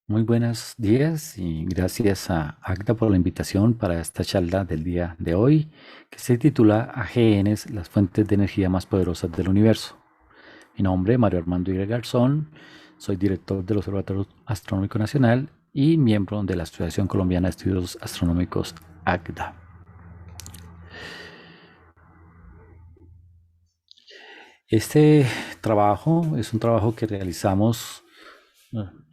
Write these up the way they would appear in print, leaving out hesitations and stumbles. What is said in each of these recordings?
Muy buenos días y gracias a Agda por la invitación para esta charla del día de hoy, que se titula AGNs, las fuentes de energía más poderosas del universo. Mi nombre es Mario Armando Y. Garzón, soy director del Observatorio Astronómico Nacional y miembro de la Asociación Colombiana de Estudios Astronómicos AGDA. Este trabajo es un trabajo que realizamos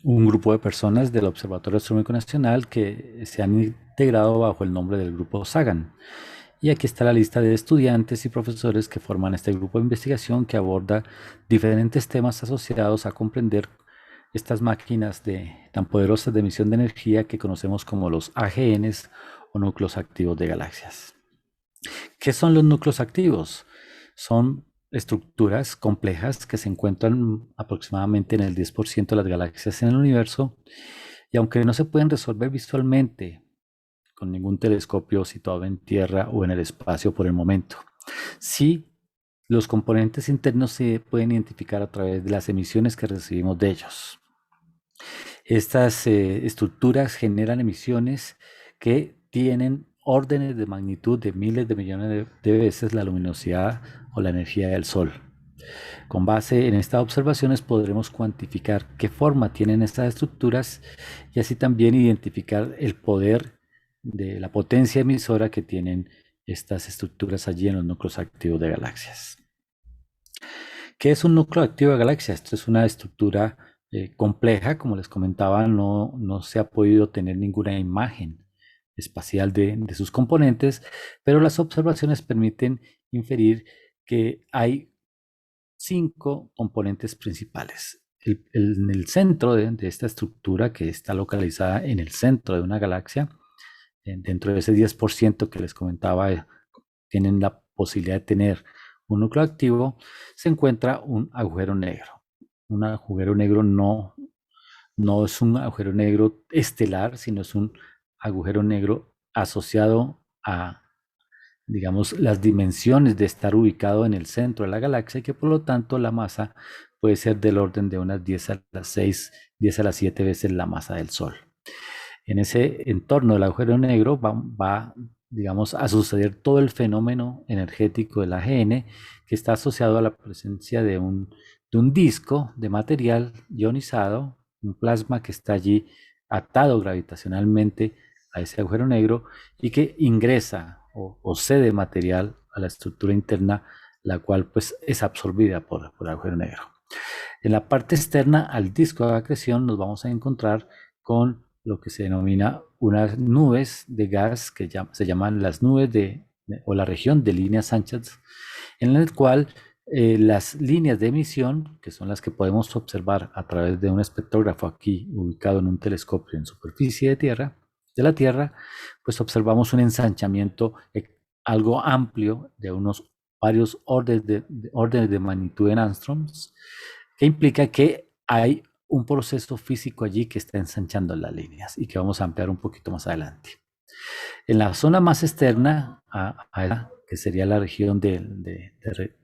un grupo de personas del Observatorio Astronómico Nacional que se han integrado bajo el nombre del grupo SAGAN. Y aquí está la lista de estudiantes y profesores que forman este grupo de investigación que aborda diferentes temas asociados a comprender estas máquinas tan poderosas de emisión de energía que conocemos como los AGNs o núcleos activos de galaxias. ¿Qué son los núcleos activos? Son estructuras complejas que se encuentran aproximadamente en el 10% de las galaxias en el universo y aunque no se pueden resolver visualmente con ningún telescopio situado en tierra o en el espacio por el momento, sí los componentes internos se pueden identificar a través de las emisiones que recibimos de ellos. Estas estructuras generan emisiones que tienen órdenes de magnitud de miles de millones de veces la luminosidad o la energía del Sol. Con base en estas observaciones podremos cuantificar qué forma tienen estas estructuras y así también identificar el poder de la potencia emisora que tienen estas estructuras allí en los núcleos activos de galaxias. ¿Qué es un núcleo activo de galaxia? Esto es una estructura compleja, como les comentaba, no se ha podido tener ninguna imagen espacial de sus componentes, pero las observaciones permiten inferir que hay 5 componentes principales. En el centro de esta estructura, que está localizada en el centro de una galaxia, dentro de ese 10% que les comentaba, tienen la posibilidad de tener un núcleo activo, se encuentra un agujero negro. Un agujero negro no es un agujero negro estelar, sino es un agujero negro asociado a, digamos, las dimensiones de estar ubicado en el centro de la galaxia y que por lo tanto la masa puede ser del orden de unas 10 a las 6, 10 a las 7 veces la masa del Sol. En ese entorno del agujero negro va, digamos, a suceder todo el fenómeno energético del AGN que está asociado a la presencia de un disco de material ionizado, un plasma que está allí atado gravitacionalmente a ese agujero negro y que ingresa o cede material a la estructura interna, la cual pues es absorbida por el agujero negro. En la parte externa al disco de acreción nos vamos a encontrar con lo que se denomina unas nubes de gas que se llaman las nubes o la región de líneas anchas, en el cual las líneas de emisión, que son las que podemos observar a través de un espectrógrafo aquí ubicado en un telescopio en superficie de la Tierra, pues observamos un ensanchamiento algo amplio de unos varios órdenes de magnitud en angstroms, que implica que hay un proceso físico allí que está ensanchando las líneas y que vamos a ampliar un poquito más adelante. En la zona más externa, que sería la región de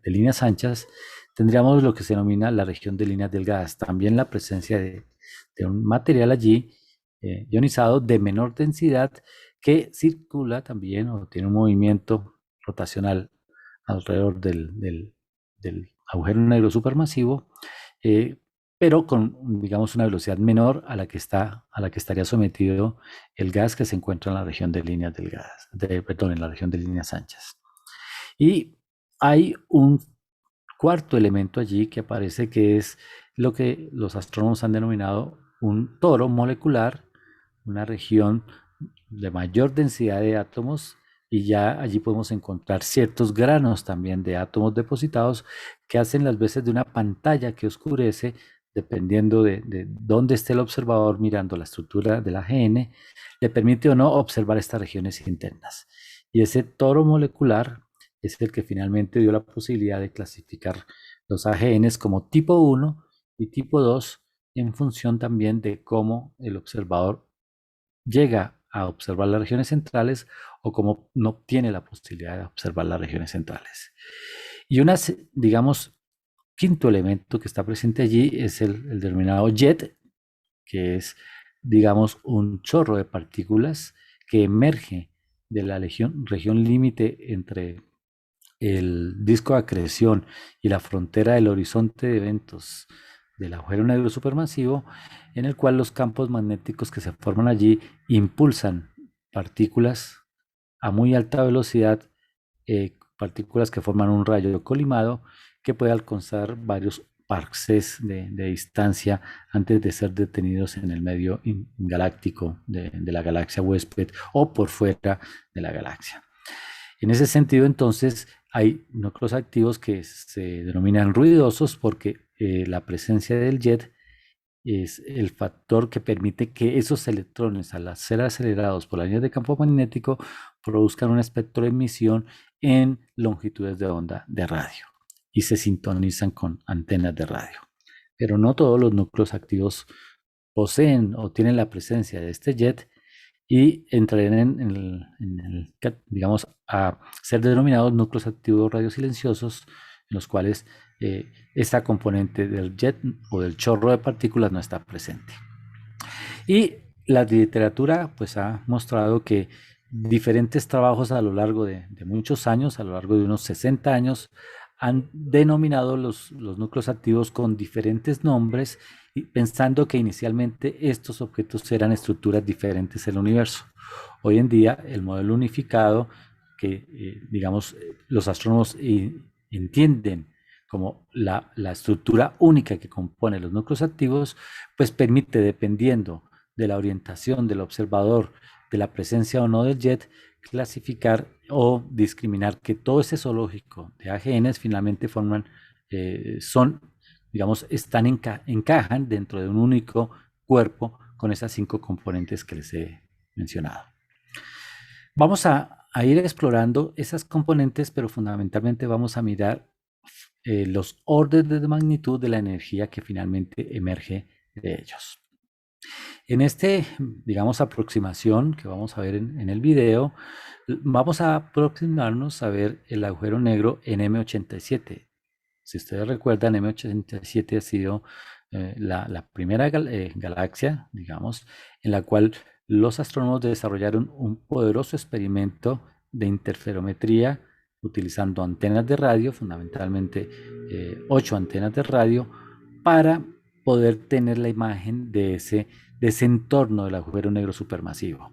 líneas anchas, tendríamos lo que se denomina la región de líneas delgadas. También la presencia de un material allí ionizado de menor densidad que circula también o tiene un movimiento rotacional alrededor del agujero negro supermasivo, eh, pero con, digamos, una velocidad menor a la que estaría sometido el gas que se encuentra en la región de líneas delgadas, perdón, en la región de líneas anchas. Y hay un cuarto elemento allí que aparece, que es lo que los astrónomos han denominado un toro molecular, una región de mayor densidad de átomos, y ya allí podemos encontrar ciertos granos también de átomos depositados que hacen las veces de una pantalla que oscurece dependiendo de dónde esté el observador mirando la estructura del AGN, le permite o no observar estas regiones internas. Y ese toro molecular es el que finalmente dio la posibilidad de clasificar los AGNs como tipo 1 y tipo 2 en función también de cómo el observador llega a observar las regiones centrales o cómo no tiene la posibilidad de observar las regiones centrales. Y digamos, quinto elemento que está presente allí es el denominado JET, que es digamos, un chorro de partículas que emerge de la región límite entre el disco de acreción y la frontera del horizonte de eventos del agujero negro supermasivo, en el cual los campos magnéticos que se forman allí impulsan partículas a muy alta velocidad, partículas que forman un rayo colimado que puede alcanzar varios parsecs de distancia antes de ser detenidos en el medio galáctico de la galaxia huésped o por fuera de la galaxia. En ese sentido, entonces, hay núcleos activos que se denominan ruidosos porque la presencia del jet es el factor que permite que esos electrones, al ser acelerados por la línea de campo magnético, produzcan un espectro de emisión en longitudes de onda de radio y se sintonizan con antenas de radio. Pero no todos los núcleos activos poseen o tienen la presencia de este jet y entrarían digamos, a ser denominados núcleos activos radiosilenciosos, en los cuales esta componente del jet o del chorro de partículas no está presente. Y la literatura pues ha mostrado que diferentes trabajos a lo largo de muchos años, a lo largo de unos 60 años, han denominado los núcleos activos con diferentes nombres, pensando que inicialmente estos objetos eran estructuras diferentes en el universo. Hoy en día el modelo unificado que digamos los astrónomos entienden como la estructura única que compone los núcleos activos, pues permite, dependiendo de la orientación del observador, de la presencia o no del jet, clasificar o discriminar que todo ese zoológico de AGNs finalmente forman, digamos, encajan dentro de un único cuerpo con esas 5 componentes que les he mencionado. Vamos a ir explorando esas componentes, pero fundamentalmente vamos a mirar los órdenes de magnitud de la energía que finalmente emerge de ellos. En este, digamos, aproximación que vamos a ver en el video, vamos a aproximarnos a ver el agujero negro en M87. Si ustedes recuerdan, M87 ha sido la primera galaxia, digamos, en la cual los astrónomos desarrollaron un poderoso experimento de interferometría utilizando antenas de radio, fundamentalmente 8 antenas de radio, para poder tener la imagen de ese entorno del agujero negro supermasivo.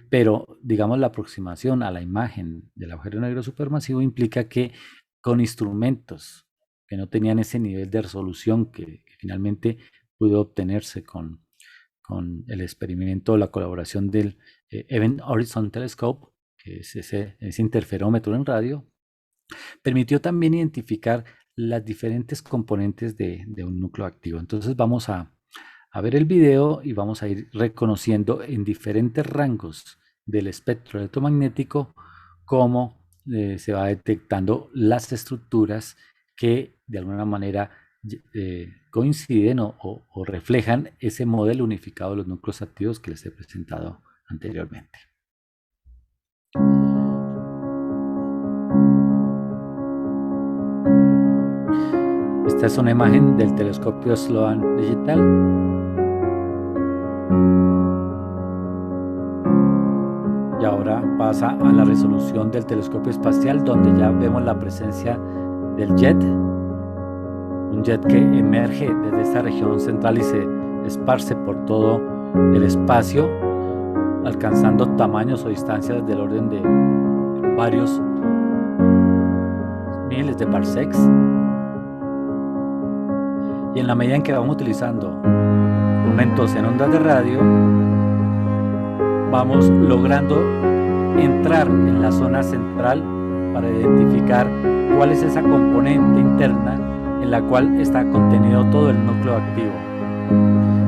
Pero, digamos, la aproximación a la imagen del agujero negro supermasivo implica que con instrumentos que no tenían ese nivel de resolución que finalmente pudo obtenerse con el experimento, la colaboración del Event Horizon Telescope, que es ese interferómetro en radio, permitió también identificar las diferentes componentes de un núcleo activo. Entonces vamos a ver el video y vamos a ir reconociendo en diferentes rangos del espectro electromagnético cómo se va detectando las estructuras que de alguna manera coinciden o reflejan ese modelo unificado de los núcleos activos que les he presentado anteriormente. Esta es una imagen del telescopio Sloan Digital. Y ahora pasa a la resolución del telescopio espacial, donde ya vemos la presencia del jet. Un jet que emerge desde esta región central y se esparce por todo el espacio, alcanzando tamaños o distancias del orden de varios miles de parsecs. Y en la medida en que vamos utilizando instrumentos en ondas de radio, vamos logrando entrar en la zona central para identificar cuál es esa componente interna en la cual está contenido todo el núcleo activo.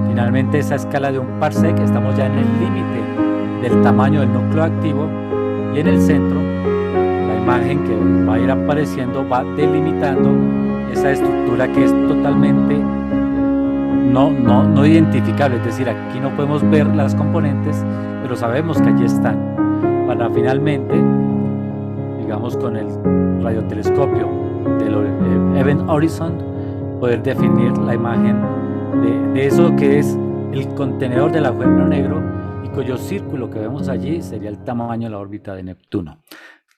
Finalmente, esa escala de un parsec, estamos ya en el límite del tamaño del núcleo activo, y en el centro la imagen que va a ir apareciendo va delimitando esa estructura que es totalmente no identificable, es decir, aquí no podemos ver las componentes, pero sabemos que allí están, para finalmente, digamos, con el radiotelescopio del Event Horizon poder definir la imagen de eso que es el contenedor del agujero negro y cuyo círculo que vemos allí sería el tamaño de la órbita de Neptuno.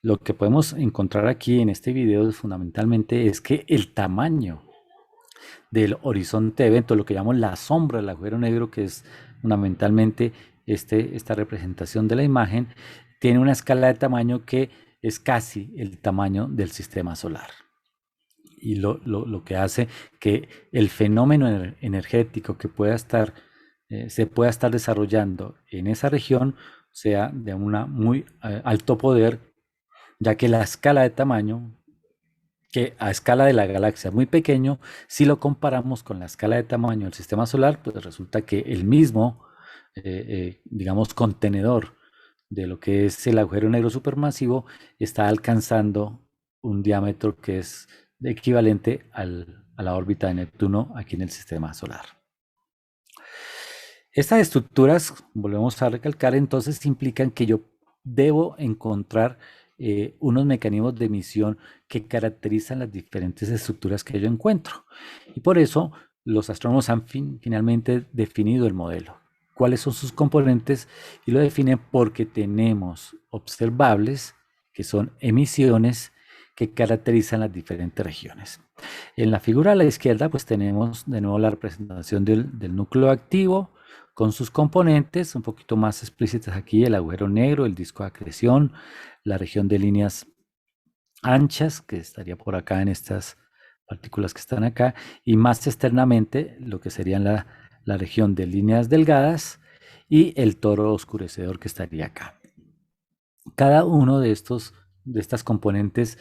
Lo que podemos encontrar aquí en este video fundamentalmente es que el tamaño del horizonte de evento, lo que llamamos la sombra del agujero negro, que es fundamentalmente esta representación de la imagen, tiene una escala de tamaño que es casi el tamaño del sistema solar. Y lo que hace que el fenómeno energético que pueda estar, se pueda estar desarrollando en esa región sea de un muy alto poder, ya que la escala de tamaño, que a escala de la galaxia es muy pequeño, si lo comparamos con la escala de tamaño del sistema solar, pues resulta que el mismo, digamos, contenedor de lo que es el agujero negro supermasivo está alcanzando un diámetro que es equivalente a la órbita de Neptuno aquí en el sistema solar. Estas estructuras, volvemos a recalcar, entonces implican que yo debo encontrar unos mecanismos de emisión que caracterizan las diferentes estructuras que yo encuentro. Y por eso los astrónomos han finalmente definido el modelo. ¿Cuáles son sus componentes? Y lo definen porque tenemos observables, que son emisiones que caracterizan las diferentes regiones. En la figura a la izquierda, pues tenemos de nuevo la representación del núcleo activo, con sus componentes un poquito más explícitas aquí, el agujero negro, el disco de acreción, la región de líneas anchas, que estaría por acá en estas partículas que están acá, y más externamente lo que serían la región de líneas delgadas y el toro oscurecedor que estaría acá. Cada uno de estas componentes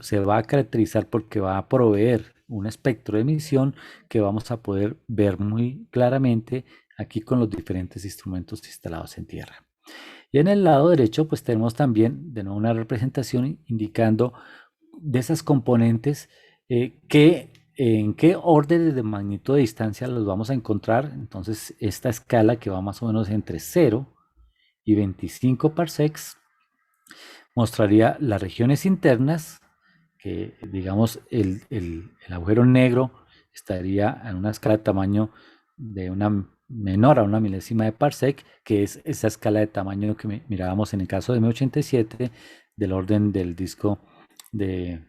se va a caracterizar porque va a proveer un espectro de emisión que vamos a poder ver muy claramente aquí con los diferentes instrumentos instalados en tierra. Y en el lado derecho pues tenemos también de nuevo una representación indicando de esas componentes en qué orden de magnitud de distancia los vamos a encontrar. Entonces esta escala que va más o menos entre 0 y 25 parsecs mostraría las regiones internas, que digamos el agujero negro estaría en una escala de tamaño de una menor a una milésima de parsec, que es esa escala de tamaño que mirábamos en el caso de M87, del orden del disco de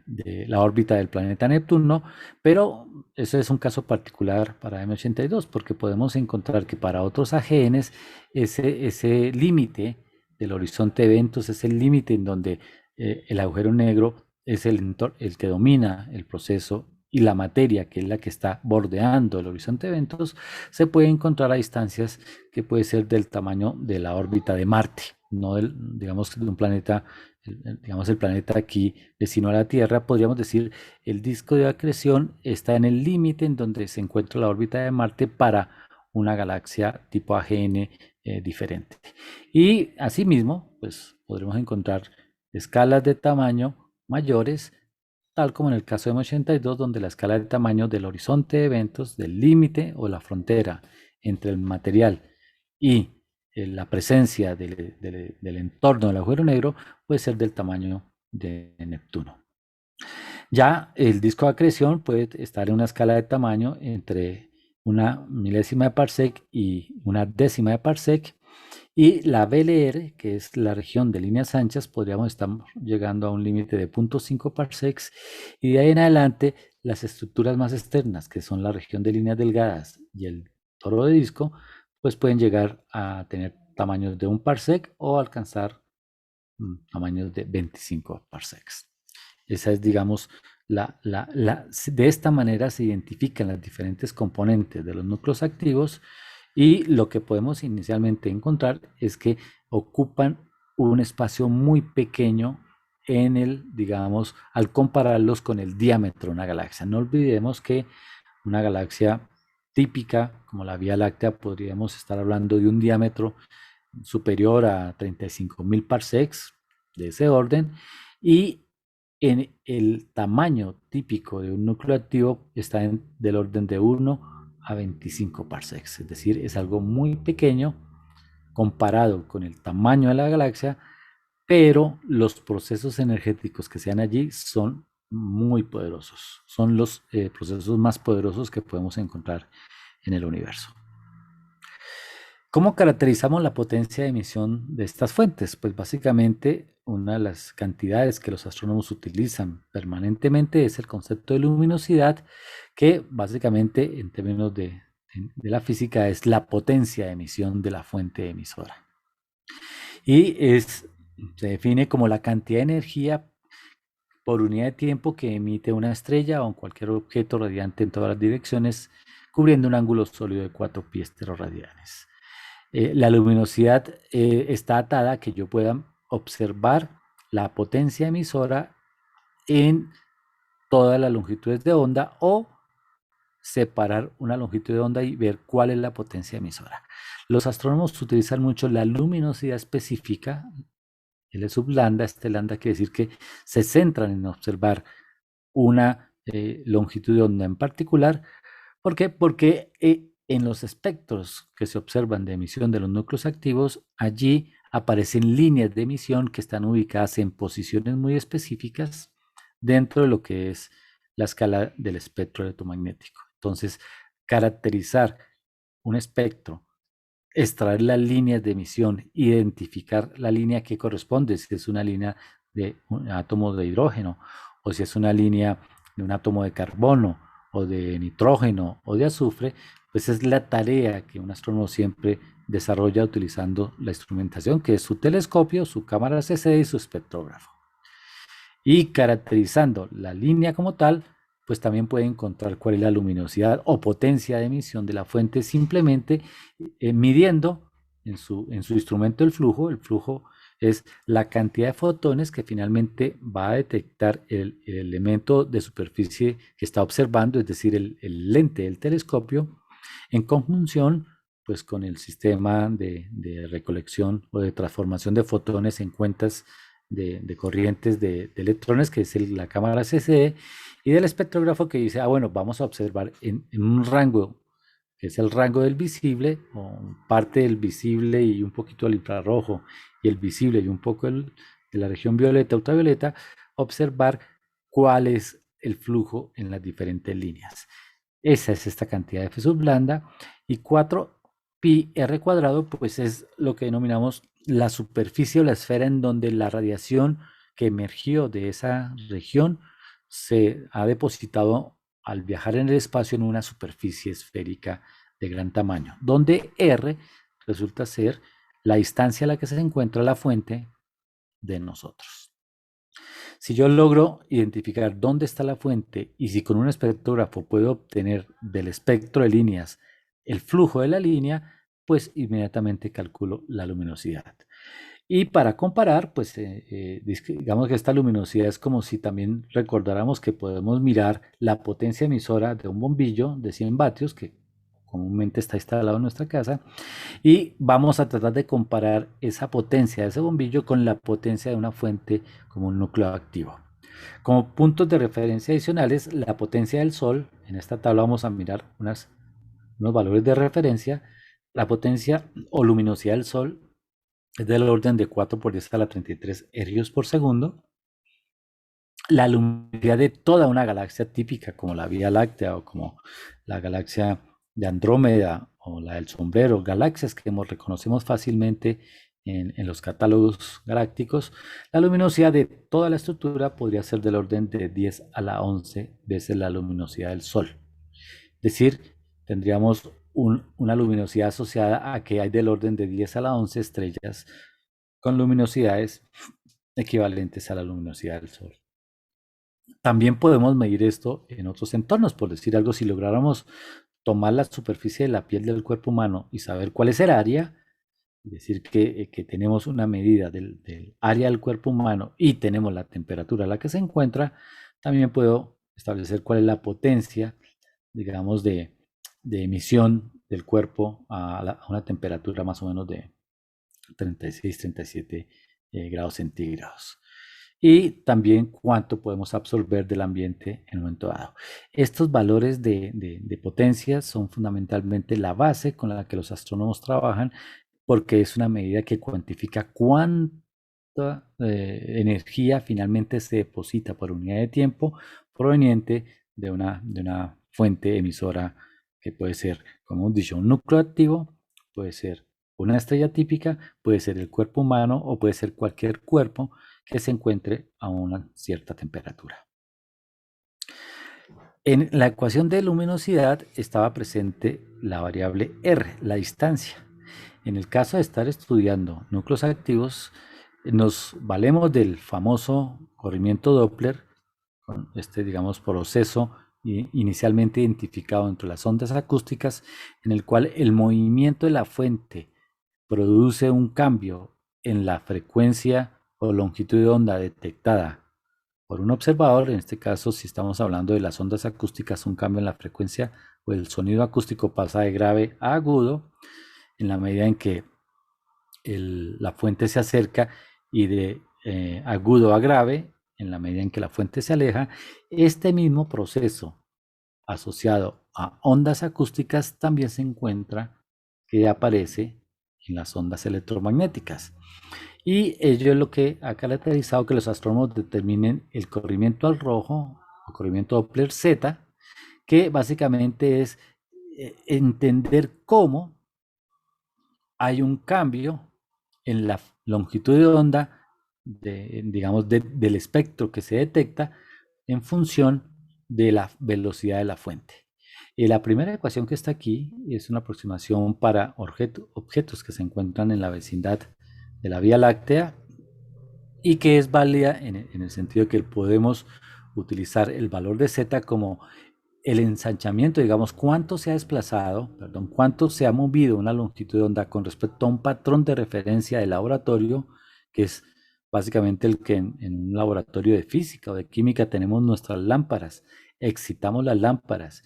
la órbita del planeta Neptuno, pero eso es un caso particular para M82, porque podemos encontrar que para otros AGNs ese límite del horizonte de eventos es el límite en donde el agujero negro es el que domina el proceso y la materia, que es la que está bordeando el horizonte de eventos, se puede encontrar a distancias que puede ser del tamaño de la órbita de Marte, no digamos, de un planeta, digamos el planeta aquí vecino a la Tierra. Podríamos decir el disco de acreción está en el límite en donde se encuentra la órbita de Marte para una galaxia tipo AGN diferente. Y asimismo, pues podremos encontrar escalas de tamaño mayores, tal como en el caso de M82, donde la escala de tamaño del horizonte de eventos, del límite o la frontera entre el material y la presencia del entorno del agujero negro puede ser del tamaño de Neptuno. Ya el disco de acreción puede estar en una escala de tamaño entre una milésima de parsec y una décima de parsec. Y la VLR, que es la región de líneas anchas, podríamos estar llegando a un límite de 0.5 parsecs. Y de ahí en adelante, las estructuras más externas, que son la región de líneas delgadas y el toro de disco, pues pueden llegar a tener tamaños de 1 parsec o alcanzar tamaños de 25 parsecs. Esa es, digamos, de esta manera se identifican las diferentes componentes de los núcleos activos, y lo que podemos inicialmente encontrar es que ocupan un espacio muy pequeño en digamos, al compararlos con el diámetro de una galaxia. No olvidemos que una galaxia típica como la Vía Láctea podríamos estar hablando de un diámetro superior a 35.000 parsecs, de ese orden, y en el tamaño típico de un núcleo activo está del orden de 1 a 25 parsecs, es decir, es algo muy pequeño comparado con el tamaño de la galaxia, pero los procesos energéticos que se dan allí son muy poderosos, son los procesos más poderosos que podemos encontrar en el universo. ¿Cómo caracterizamos la potencia de emisión de estas fuentes? Pues básicamente una de las cantidades que los astrónomos utilizan permanentemente es el concepto de luminosidad, que básicamente en términos de la física es la potencia de emisión de la fuente emisora. Y se define como la cantidad de energía por unidad de tiempo que emite una estrella o cualquier objeto radiante en todas las direcciones, cubriendo un ángulo sólido de 4 pies teroradianes. La luminosidad está atada a que yo pueda observar la potencia emisora en todas las longitudes de onda o separar una longitud de onda y ver cuál es la potencia emisora. Los astrónomos utilizan mucho la luminosidad específica, L sub lambda. Este lambda quiere decir que se centran en observar una longitud de onda en particular. ¿Por qué? Porque en los espectros que se observan de emisión de los núcleos activos, allí aparecen líneas de emisión que están ubicadas en posiciones muy específicas dentro de lo que es la escala del espectro electromagnético. Entonces, caracterizar un espectro, extraer las líneas de emisión, identificar la línea que corresponde, si es una línea de un átomo de hidrógeno o si es una línea de un átomo de carbono o de nitrógeno o de azufre, pues es la tarea que un astrónomo siempre desarrolla utilizando la instrumentación, que es su telescopio, su cámara CCD y su espectrógrafo. Y caracterizando la línea como tal, pues también puede encontrar cuál es la luminosidad o potencia de emisión de la fuente simplemente midiendo en su instrumento el flujo. El flujo es la cantidad de fotones que finalmente va a detectar el elemento de superficie que está observando, es decir, el lente del telescopio, en conjunción pues con el sistema de recolección o de transformación de fotones en cuentas de corrientes de electrones, que es la cámara CCD, y del espectrógrafo que dice, bueno, vamos a observar en un rango, que es el rango del visible, o parte del visible y un poquito del infrarrojo, y el visible y un poco de la región violeta, ultravioleta, observar cuál es el flujo en las diferentes líneas. Esa es esta cantidad de F sub lambda, y 4 pi r cuadrado, pues es lo que denominamos la superficie o la esfera en donde la radiación que emergió de esa región se ha depositado al viajar en el espacio en una superficie esférica de gran tamaño, donde r resulta ser la distancia a la que se encuentra la fuente de nosotros. Si yo logro identificar dónde está la fuente y si con un espectrógrafo puedo obtener del espectro de líneas el flujo de la línea, pues inmediatamente calculo la luminosidad. Y para comparar, pues digamos que esta luminosidad es como si también recordáramos que podemos mirar la potencia emisora de un bombillo de 100 vatios que comúnmente está instalado en nuestra casa, y vamos a tratar de comparar esa potencia de ese bombillo con la potencia de una fuente como un núcleo activo. Como puntos de referencia adicionales, la potencia del Sol, en esta tabla vamos a mirar unos valores de referencia. La potencia o luminosidad del Sol es del orden de 4 por 10 a la 33 ergios por segundo. La luminosidad de toda una galaxia típica como la Vía Láctea o como la galaxia de Andrómeda o la del Sombrero, galaxias que reconocemos fácilmente en los catálogos galácticos, la luminosidad de toda la estructura podría ser del orden de 10 a la 11 veces la luminosidad del Sol. Es decir, tendríamos una luminosidad asociada a que hay del orden de 10 a la 11 estrellas con luminosidades equivalentes a la luminosidad del Sol. También podemos medir esto en otros entornos, por decir algo, si lográramos tomar la superficie de la piel del cuerpo humano y saber cuál es el área, es decir, que tenemos una medida del área del cuerpo humano y tenemos la temperatura a la que se encuentra, también puedo establecer cuál es la potencia, digamos, de emisión del cuerpo a una temperatura más o menos de 36, 37 grados centígrados. Y también cuánto podemos absorber del ambiente en un momento dado. Estos valores de potencia son fundamentalmente la base con la que los astrónomos trabajan, porque es una medida que cuantifica cuánta energía finalmente se deposita por unidad de tiempo proveniente de una fuente emisora que puede ser, como hemos dicho, un núcleo activo, puede ser Una estrella típica puede ser el cuerpo humano o puede ser cualquier cuerpo que se encuentre a una cierta temperatura. En la ecuación de luminosidad estaba presente la variable R, la distancia. En el caso de estar estudiando núcleos activos, nos valemos del famoso corrimiento Doppler, con este, digamos, proceso inicialmente identificado entre las ondas acústicas, en el cual el movimiento de la fuente produce un cambio en la frecuencia o longitud de onda detectada por un observador. En este caso, si estamos hablando de las ondas acústicas, un cambio en la frecuencia o el sonido acústico pasa de grave a agudo en la medida en que la fuente se acerca, y de agudo a grave en la medida en que la fuente se aleja. Este mismo proceso asociado a ondas acústicas también se encuentra, que aparece en las ondas electromagnéticas. Y ello es lo que ha caracterizado que los astrónomos determinen el corrimiento al rojo o corrimiento Doppler Z, que básicamente es entender cómo hay un cambio en la longitud de onda digamos, del espectro que se detecta en función de la velocidad de la fuente. Y la primera ecuación que está aquí es una aproximación para objetos que se encuentran en la vecindad de la Vía Láctea y que es válida en el sentido que podemos utilizar el valor de z como el ensanchamiento, digamos, cuánto se ha desplazado, perdón, cuánto se ha movido una longitud de onda con respecto a un patrón de referencia de laboratorio, que es básicamente el que en un laboratorio de física o de química tenemos nuestras lámparas, excitamos las lámparas,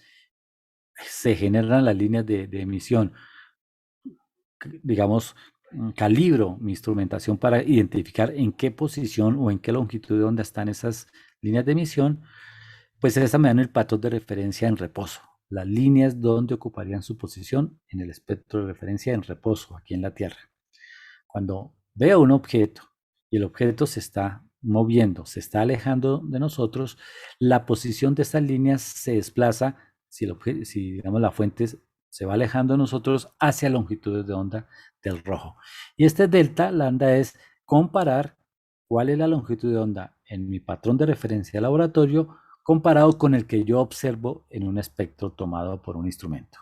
se generan las líneas de emisión, digamos, calibro mi instrumentación para identificar en qué posición o en qué longitud de onda están esas líneas de emisión. Pues esa me dan el patrón de referencia en reposo, las líneas donde ocuparían su posición en el espectro de referencia en reposo aquí en la Tierra. Cuando veo un objeto y el objeto se está moviendo, se está alejando de nosotros, la posición de estas líneas se desplaza, si digamos la fuente se va alejando de nosotros, hacia longitudes de onda del rojo. Y este delta lambda es comparar cuál es la longitud de onda en mi patrón de referencia de laboratorio comparado con el que yo observo en un espectro tomado por un instrumento,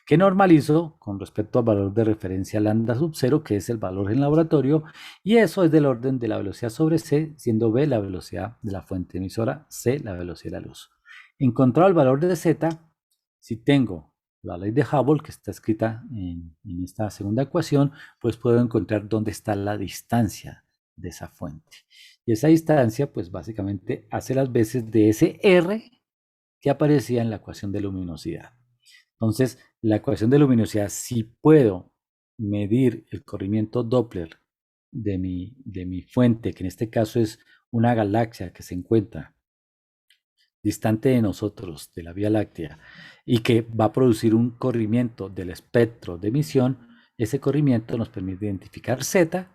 que normalizo con respecto al valor de referencia lambda sub 0, que es el valor en laboratorio, y eso es del orden de la velocidad sobre c, siendo v la velocidad de la fuente emisora, c la velocidad de la luz. Encontrado el valor de z, si tengo la ley de Hubble, que está escrita en esta segunda ecuación, pues puedo encontrar dónde está la distancia de esa fuente. Y esa distancia, pues básicamente hace las veces de ese R que aparecía en la ecuación de luminosidad. Entonces, la ecuación de luminosidad, si puedo medir el corrimiento Doppler de mi fuente, que en este caso es una galaxia que se encuentra distante de nosotros, de la Vía Láctea, y que va a producir un corrimiento del espectro de emisión, ese corrimiento nos permite identificar Z,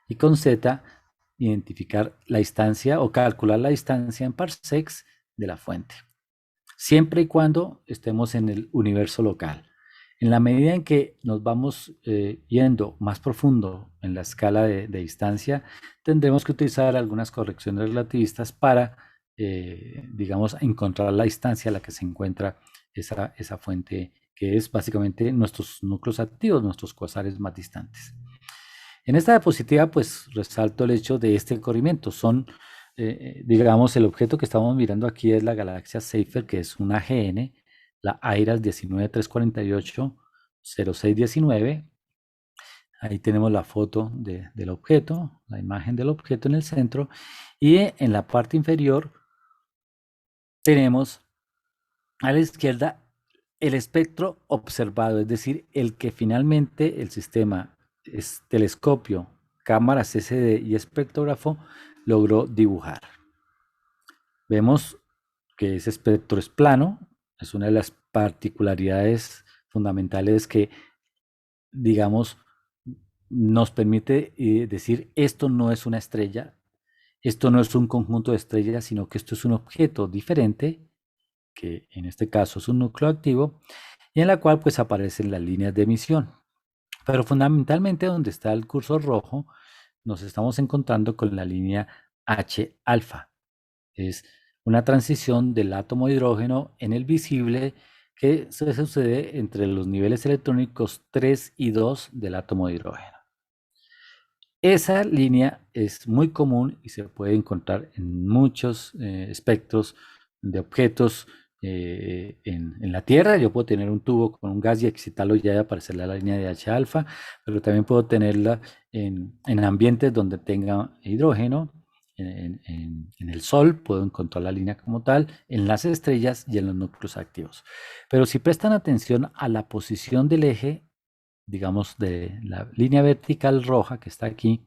y con Z identificar la distancia o calcular la distancia en parsecs de la fuente, siempre y cuando estemos en el universo local. En la medida en que nos vamos yendo más profundo en la escala de distancia, tendremos que utilizar algunas correcciones relativistas para, digamos, encontrar la distancia a la que se encuentra esa fuente, que es básicamente nuestros núcleos activos, nuestros cuasares más distantes. En esta diapositiva, pues resalto el hecho de este corrimiento. Digamos, el objeto que estamos mirando aquí es la galaxia Seyfert, que es una AGN, la AIRAS 19348-0619. Ahí tenemos la foto del objeto, la imagen del objeto en el centro, y en la parte inferior tenemos a la izquierda el espectro observado, es decir, el que finalmente el sistema telescopio, cámara CCD y espectrógrafo logró dibujar. Vemos que ese espectro es plano, es una de las particularidades fundamentales que, digamos, nos permite decir esto no es una estrella, esto no es un conjunto de estrellas, sino que esto es un objeto diferente, que en este caso es un núcleo activo, y en la cual pues aparecen las líneas de emisión. Pero fundamentalmente donde está el cursor rojo, nos estamos encontrando con la línea H alfa. Es una transición del átomo de hidrógeno en el visible que se sucede entre los niveles electrónicos 3 y 2 del átomo de hidrógeno. Esa línea es muy común y se puede encontrar en muchos espectros de objetos en la Tierra. Yo puedo tener un tubo con un gas y excitarlo y ya aparecer la línea de H alfa, pero también puedo tenerla en ambientes donde tenga hidrógeno. En el Sol puedo encontrar la línea como tal, en las estrellas y en los núcleos activos. Pero si prestan atención a la posición del eje, digamos, de la línea vertical roja que está aquí,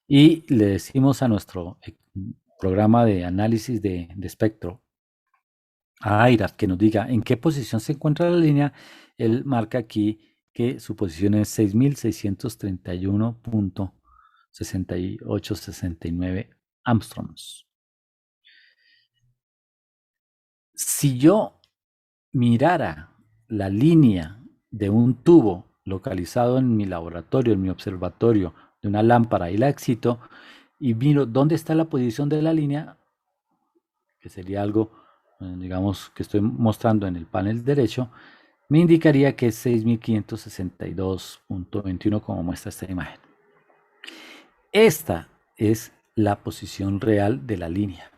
y le decimos a nuestro programa de análisis de espectro, a AIRAF, que nos diga en qué posición se encuentra la línea, él marca aquí que su posición es 6631.6869 Armstrongs. Si yo mirara la línea de un tubo localizado en mi laboratorio, en mi observatorio, de una lámpara y la excito y miro dónde está la posición de la línea, que sería algo, digamos, que estoy mostrando en el panel derecho, me indicaría que es 6562.21 como muestra esta imagen. Esta es la posición real de la línea.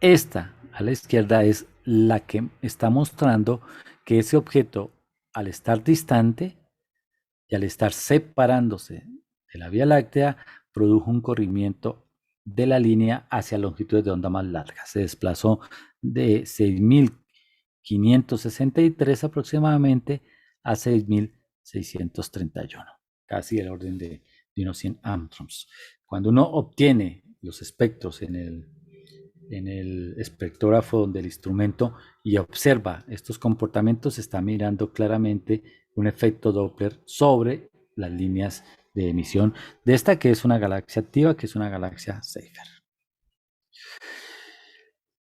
Esta a la izquierda es la que está mostrando que ese objeto, al estar distante y al estar separándose de la Vía Láctea, produjo un corrimiento de la línea hacia longitudes de onda más largas. Se desplazó de 6.563 aproximadamente a 6.631, casi el orden de unos 100 Armstrongs. Cuando uno obtiene los espectros en el espectrógrafo del instrumento y observa estos comportamientos, está mirando claramente un efecto Doppler sobre las líneas de emisión de esta que es una galaxia activa, que es una galaxia Seyfert.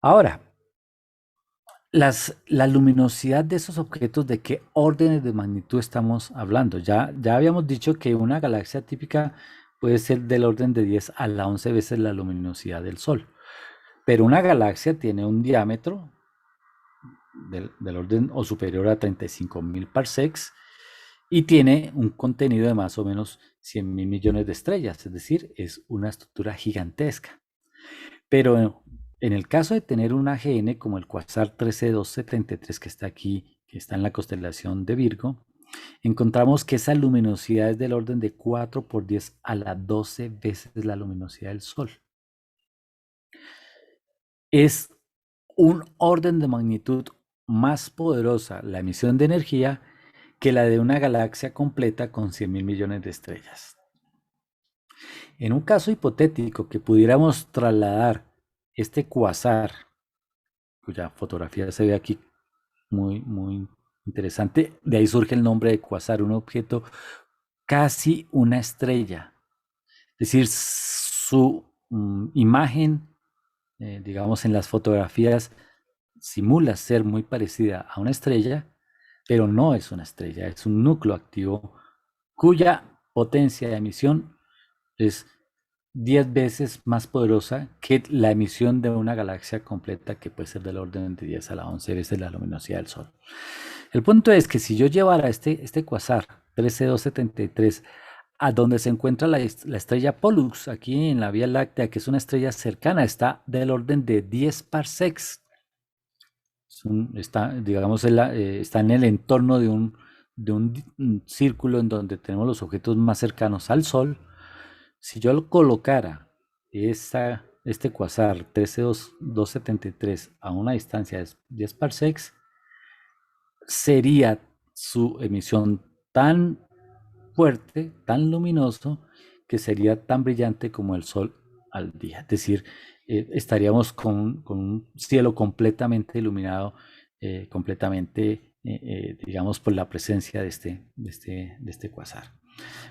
Ahora, la luminosidad de esos objetos, ¿de qué órdenes de magnitud estamos hablando? Ya habíamos dicho que una galaxia típica puede ser del orden de 10 a la 11 veces la luminosidad del Sol. Pero una galaxia tiene un diámetro del orden o superior a 35.000 parsecs y tiene un contenido de más o menos 100.000 millones de estrellas, es decir, es una estructura gigantesca. Pero en el caso de tener un AGN como el cuasar 13273 que está aquí, que está en la constelación de Virgo, encontramos que esa luminosidad es del orden de 4 por 10 a la 12 veces la luminosidad del Sol. Es un orden de magnitud más poderosa la emisión de energía que la de una galaxia completa con 100.000 millones de estrellas. En un caso hipotético que pudiéramos trasladar este cuasar, cuya fotografía se ve aquí muy interesante, de ahí surge el nombre de cuasar, un objeto casi una estrella. Es decir, su imagen, digamos en las fotografías, simula ser muy parecida a una estrella, pero no es una estrella, es un núcleo activo cuya potencia de emisión es 10 veces más poderosa que la emisión de una galaxia completa que puede ser del orden de 10 a la 11 veces la luminosidad del Sol. El punto es que si yo llevara este cuasar 13273 a donde se encuentra la estrella Pollux, aquí en la Vía Láctea, que es una estrella cercana, está del orden de 10 parsecs. Está, digamos, está en el entorno de un círculo en donde tenemos los objetos más cercanos al Sol. Si yo lo colocara este quasar 13273 a una distancia de 10 parsecs, sería su emisión tan fuerte, tan luminoso, que sería tan brillante como el Sol al día. Es decir, estaríamos con un cielo completamente iluminado, completamente, digamos, por la presencia de este quasar.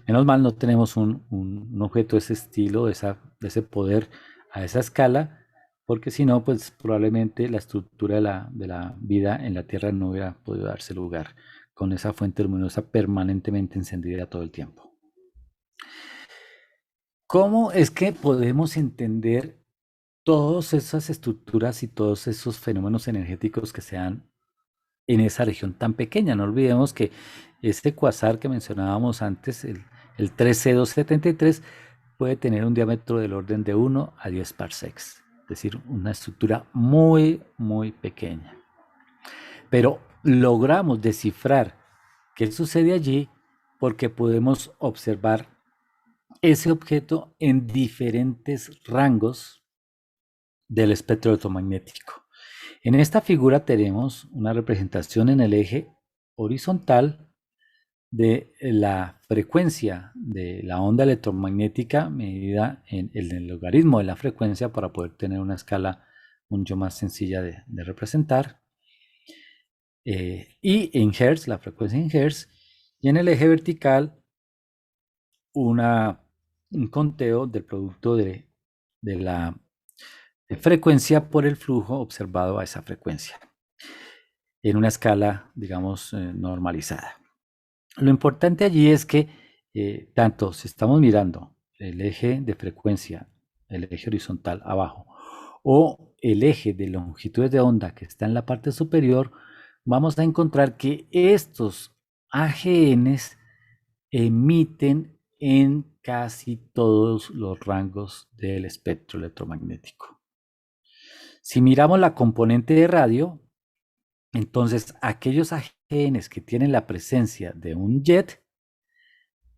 Menos mal no tenemos un objeto de ese estilo, de ese poder a esa escala, porque si no, pues probablemente la estructura de la vida en la Tierra no hubiera podido darse lugar con esa fuente luminosa permanentemente encendida todo el tiempo. ¿Cómo es que podemos entender todas esas estructuras y todos esos fenómenos energéticos que se dan en esa región tan pequeña? No olvidemos que este cuasar que mencionábamos antes, el 3C273, puede tener un diámetro del orden de 1 a 10 parsecs, es decir, una estructura muy, muy pequeña. Pero logramos descifrar qué sucede allí porque podemos observar ese objeto en diferentes rangos del espectro electromagnético. En esta figura tenemos una representación en el eje horizontal de la frecuencia de la onda electromagnética medida en el logaritmo de la frecuencia para poder tener una escala mucho más sencilla de representar. Y en Hertz, la frecuencia en Hertz, y en el eje vertical un conteo del producto de la frecuencia por el flujo observado a esa frecuencia en una escala, digamos, normalizada. Lo importante allí es que tanto si estamos mirando el eje de frecuencia, el eje horizontal abajo, o el eje de longitudes de onda que está en la parte superior, vamos a encontrar que estos AGNs emiten en casi todos los rangos del espectro electromagnético. Si miramos la componente de radio, entonces aquellos AGNs que tienen la presencia de un jet,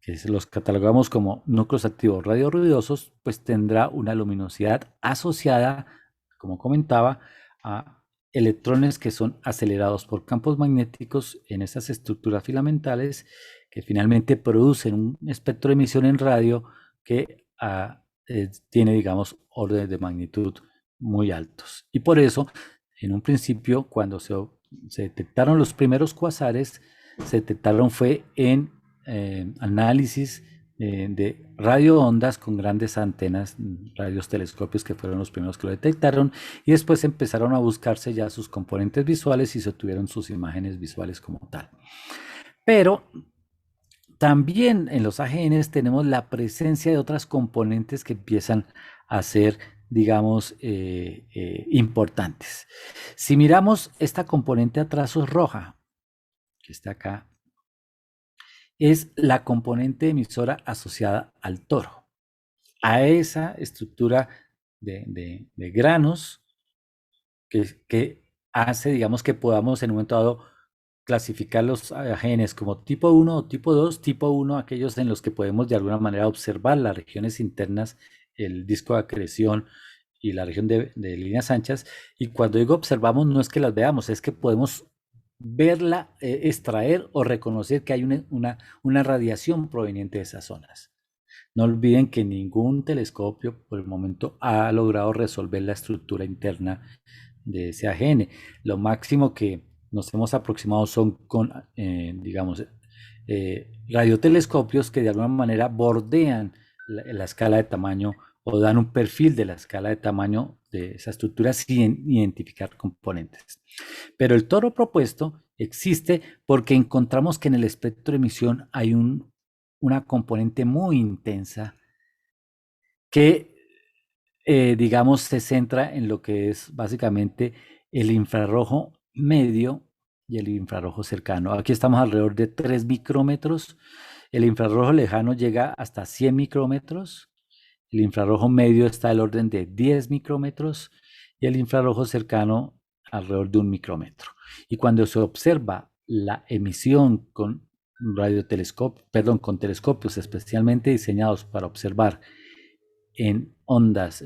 que los catalogamos como núcleos activos radioruidosos, pues tendrá una luminosidad asociada, como comentaba, a electrones que son acelerados por campos magnéticos en esas estructuras filamentales que finalmente producen un espectro de emisión en radio que tiene, digamos, órdenes de magnitud muy altos. Y por eso, en un principio, cuando se detectaron los primeros cuasares, se detectaron fue en análisis de radioondas con grandes antenas, radiotelescopios que fueron los primeros que lo detectaron, y después empezaron a buscarse ya sus componentes visuales y se obtuvieron sus imágenes visuales como tal. Pero también en los AGNs tenemos la presencia de otras componentes que empiezan a ser, digamos, importantes. Si miramos esta componente a trazos roja, que está acá, es la componente emisora asociada al toro, a esa estructura de granos que hace, digamos, que podamos en un momento dado clasificar los genes como tipo 1 o tipo 2, tipo 1 aquellos en los que podemos de alguna manera observar las regiones internas, el disco de acreción y la región de líneas anchas, y cuando digo observamos no es que las veamos, es que podemos verla, extraer o reconocer que hay una radiación proveniente de esas zonas. No olviden que ningún telescopio por el momento ha logrado resolver la estructura interna de ese AGN. Lo máximo que nos hemos aproximado son con, digamos, radiotelescopios que de alguna manera bordean la escala de tamaño o dan un perfil de la escala de tamaño de esa estructura sin identificar componentes. Pero el toro propuesto existe porque encontramos que en el espectro de emisión hay una componente muy intensa que, digamos, se centra en lo que es básicamente el infrarrojo medio y el infrarrojo cercano. Aquí estamos alrededor de 3 micrómetros. El infrarrojo lejano llega hasta 100 micrómetros. El infrarrojo medio está al orden de 10 micrómetros y el infrarrojo cercano alrededor de 1 micrómetro. Y cuando se observa la emisión con con telescopios especialmente diseñados para observar en ondas,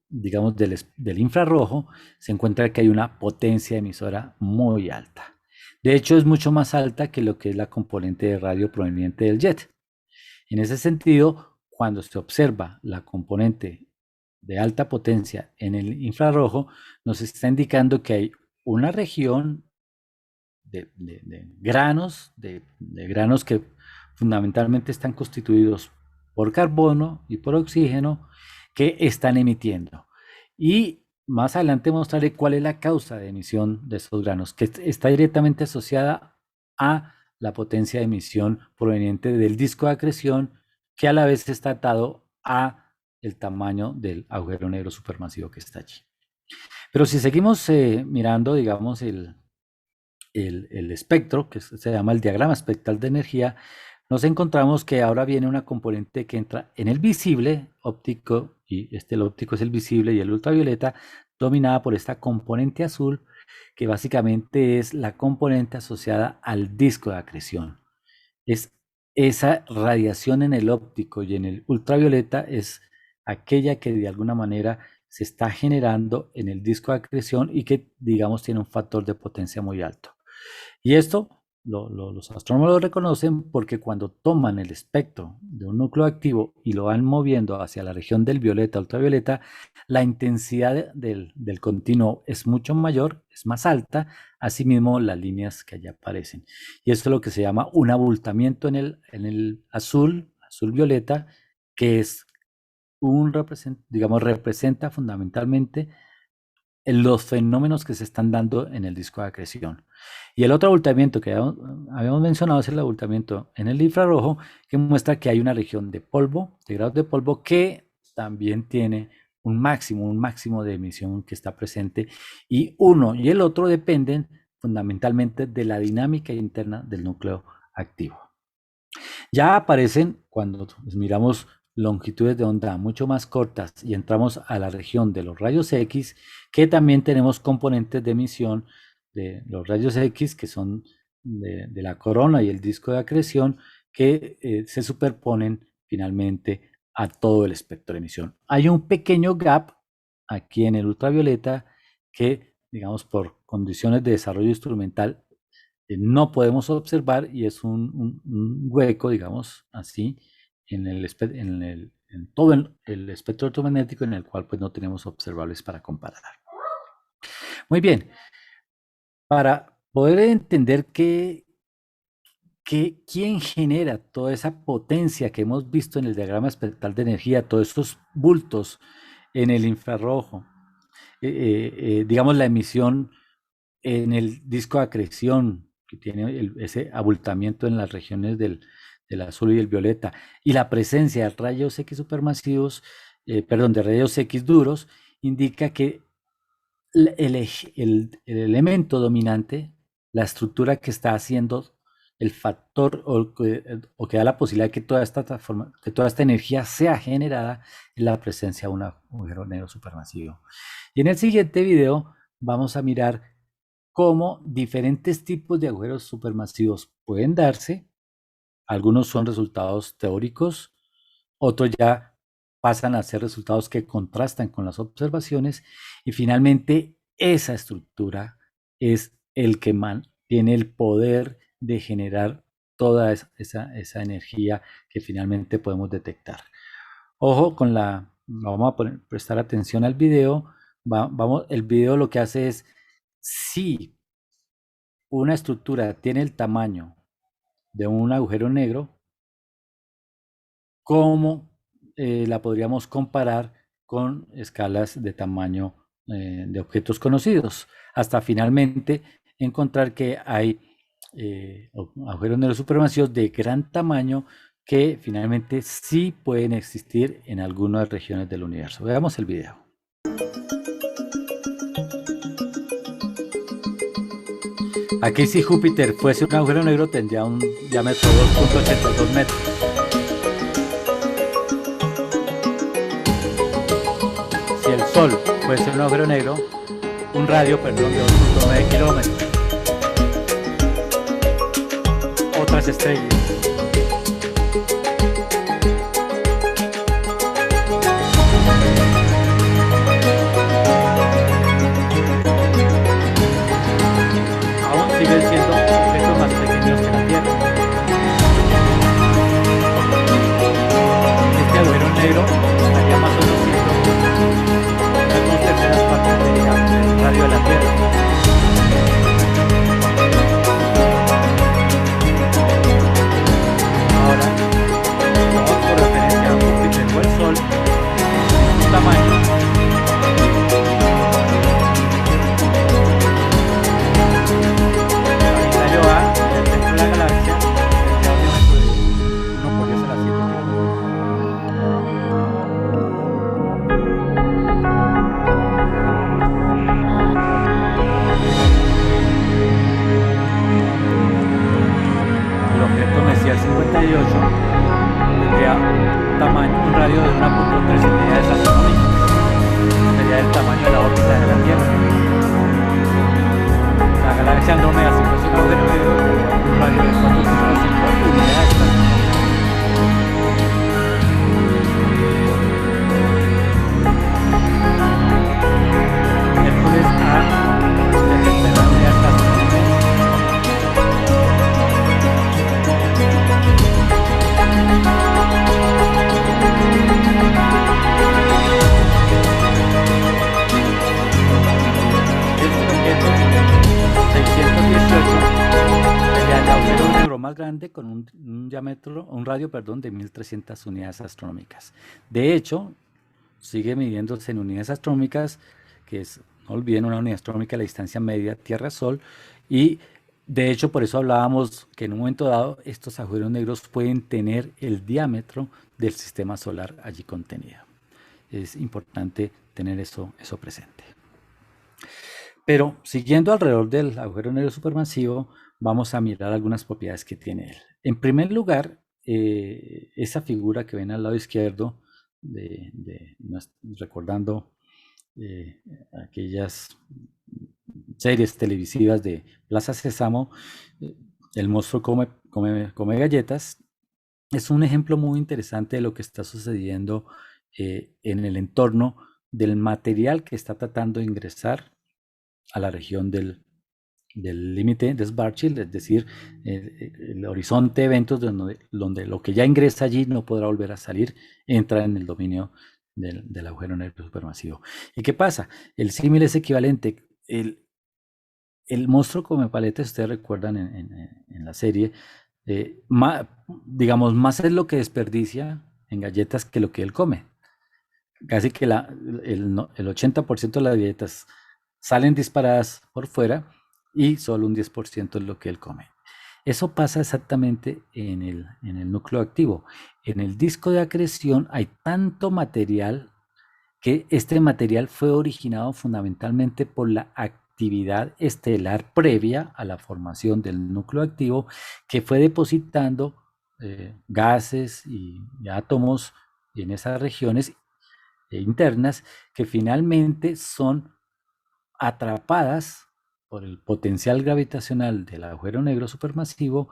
digamos, del infrarrojo, se encuentra que hay una potencia emisora muy alta. De hecho, es mucho más alta que lo que es la componente de radio proveniente del jet. En ese sentido, cuando se observa la componente de alta potencia en el infrarrojo, nos está indicando que hay una región de granos, de granos que fundamentalmente están constituidos por carbono y por oxígeno que están emitiendo. Y más adelante mostraré cuál es la causa de emisión de estos granos, que está directamente asociada a la potencia de emisión proveniente del disco de acreción, que a la vez está atado a el tamaño del agujero negro supermasivo que está allí. Pero si seguimos mirando, digamos, el espectro, que se llama el diagrama espectral de energía, nos encontramos que ahora viene una componente que entra en el visible óptico, y el óptico es el visible, y el ultravioleta, dominada por esta componente azul, que básicamente es la componente asociada al disco de acreción. Es esa radiación en el óptico y en el ultravioleta es aquella que de alguna manera se está generando en el disco de acreción y que, digamos, tiene un factor de potencia muy alto. Y esto los astrónomos lo reconocen porque cuando toman el espectro de un núcleo activo y lo van moviendo hacia la región del violeta, ultravioleta, la intensidad del continuo es mucho mayor, es más alta, asimismo las líneas que allí aparecen. Y esto es lo que se llama un abultamiento en el azul violeta, que es representa fundamentalmente los fenómenos que se están dando en el disco de acreción. Y el otro abultamiento que habíamos mencionado es el abultamiento en el infrarrojo, que muestra que hay una región de polvo, de grados de polvo, que también tiene un máximo de emisión que está presente, y uno y el otro dependen fundamentalmente de la dinámica interna del núcleo activo. Ya aparecen, cuando miramos longitudes de onda mucho más cortas y entramos a la región de los rayos X, que también tenemos componentes de emisión de los rayos X, que son de la corona y el disco de acreción, que se superponen finalmente a todo el espectro de emisión. Hay un pequeño gap aquí en el ultravioleta que, digamos, por condiciones de desarrollo instrumental no podemos observar, y es un hueco, digamos así, en todo el espectro electromagnético, en el cual pues no tenemos observables para comparar. Muy bien, para poder entender quién genera toda esa potencia que hemos visto en el diagrama espectral de energía, todos estos bultos en el infrarrojo, digamos la emisión en el disco de acreción, que tiene ese abultamiento en las regiones del azul y el violeta, y la presencia de rayos X supermasivos, de rayos X duros, indica que el elemento dominante, la estructura que está haciendo el factor o que da la posibilidad de que toda esta energía sea generada, es la presencia de un agujero negro supermasivo. Y en el siguiente video vamos a mirar cómo diferentes tipos de agujeros supermasivos pueden darse. Algunos son resultados teóricos, otros ya pasan a ser resultados que contrastan con las observaciones, y finalmente esa estructura es el que tiene el poder de generar toda esa energía que finalmente podemos detectar. Ojo con vamos a prestar atención al video. El video lo que hace es, si una estructura tiene el tamaño de un agujero negro, ¿cómo la podríamos comparar con escalas de tamaño de objetos conocidos? Hasta finalmente encontrar que hay agujeros negros supermasivos de gran tamaño que finalmente sí pueden existir en algunas regiones del universo. Veamos el video. Aquí, si Júpiter fuese un agujero negro, tendría un diámetro de 2.82 metros. Si el Sol fuese un agujero negro, un radio, de 2.9 kilómetros. Otras estrellas. Siguen siendo objetos más pequeños que la Tierra. Este agujero negro estaría más o menos siendo unas 2/3 partes del radio de la Tierra. radio de 1,3 unidades astronómicas. Sería el tamaño de la órbita de la Tierra. La galaxia Andrómeda, si fuese un agujero negro, tendría un radio de 4,5 unidades astronómicas. Hércules A, 70 unidades astronómicas. Este objeto 618 sería el agujero negro más grande con un radio, de 1.300 unidades astronómicas. De hecho, sigue midiéndose en unidades astronómicas, que es, no olviden, una unidad astronómica la distancia media Tierra-Sol, y de hecho por eso hablábamos que en un momento dado estos agujeros negros pueden tener el diámetro del sistema solar allí contenido. Es importante tener eso presente. Pero siguiendo alrededor del agujero negro supermasivo, vamos a mirar algunas propiedades que tiene él. En primer lugar, esa figura que ven al lado izquierdo, recordando aquellas series televisivas de Plaza Sésamo, el monstruo come galletas, es un ejemplo muy interesante de lo que está sucediendo en el entorno del material que está tratando de ingresar a la región del límite de Schwarzschild, es decir, el horizonte de eventos donde lo que ya ingresa allí no podrá volver a salir, entra en el dominio del agujero negro supermasivo. ¿Y qué pasa? El símil es equivalente. El monstruo come paletas, ustedes recuerdan en la serie, digamos, más es lo que desperdicia en galletas que lo que él come. Casi que el 80% de las galletas salen disparadas por fuera y solo un 10% es lo que él come. Eso pasa exactamente en el núcleo activo. En el disco de acreción hay tanto material que este material fue originado fundamentalmente por la actividad estelar previa a la formación del núcleo activo, que fue depositando gases y átomos en esas regiones internas que finalmente son atrapadas por el potencial gravitacional del agujero negro supermasivo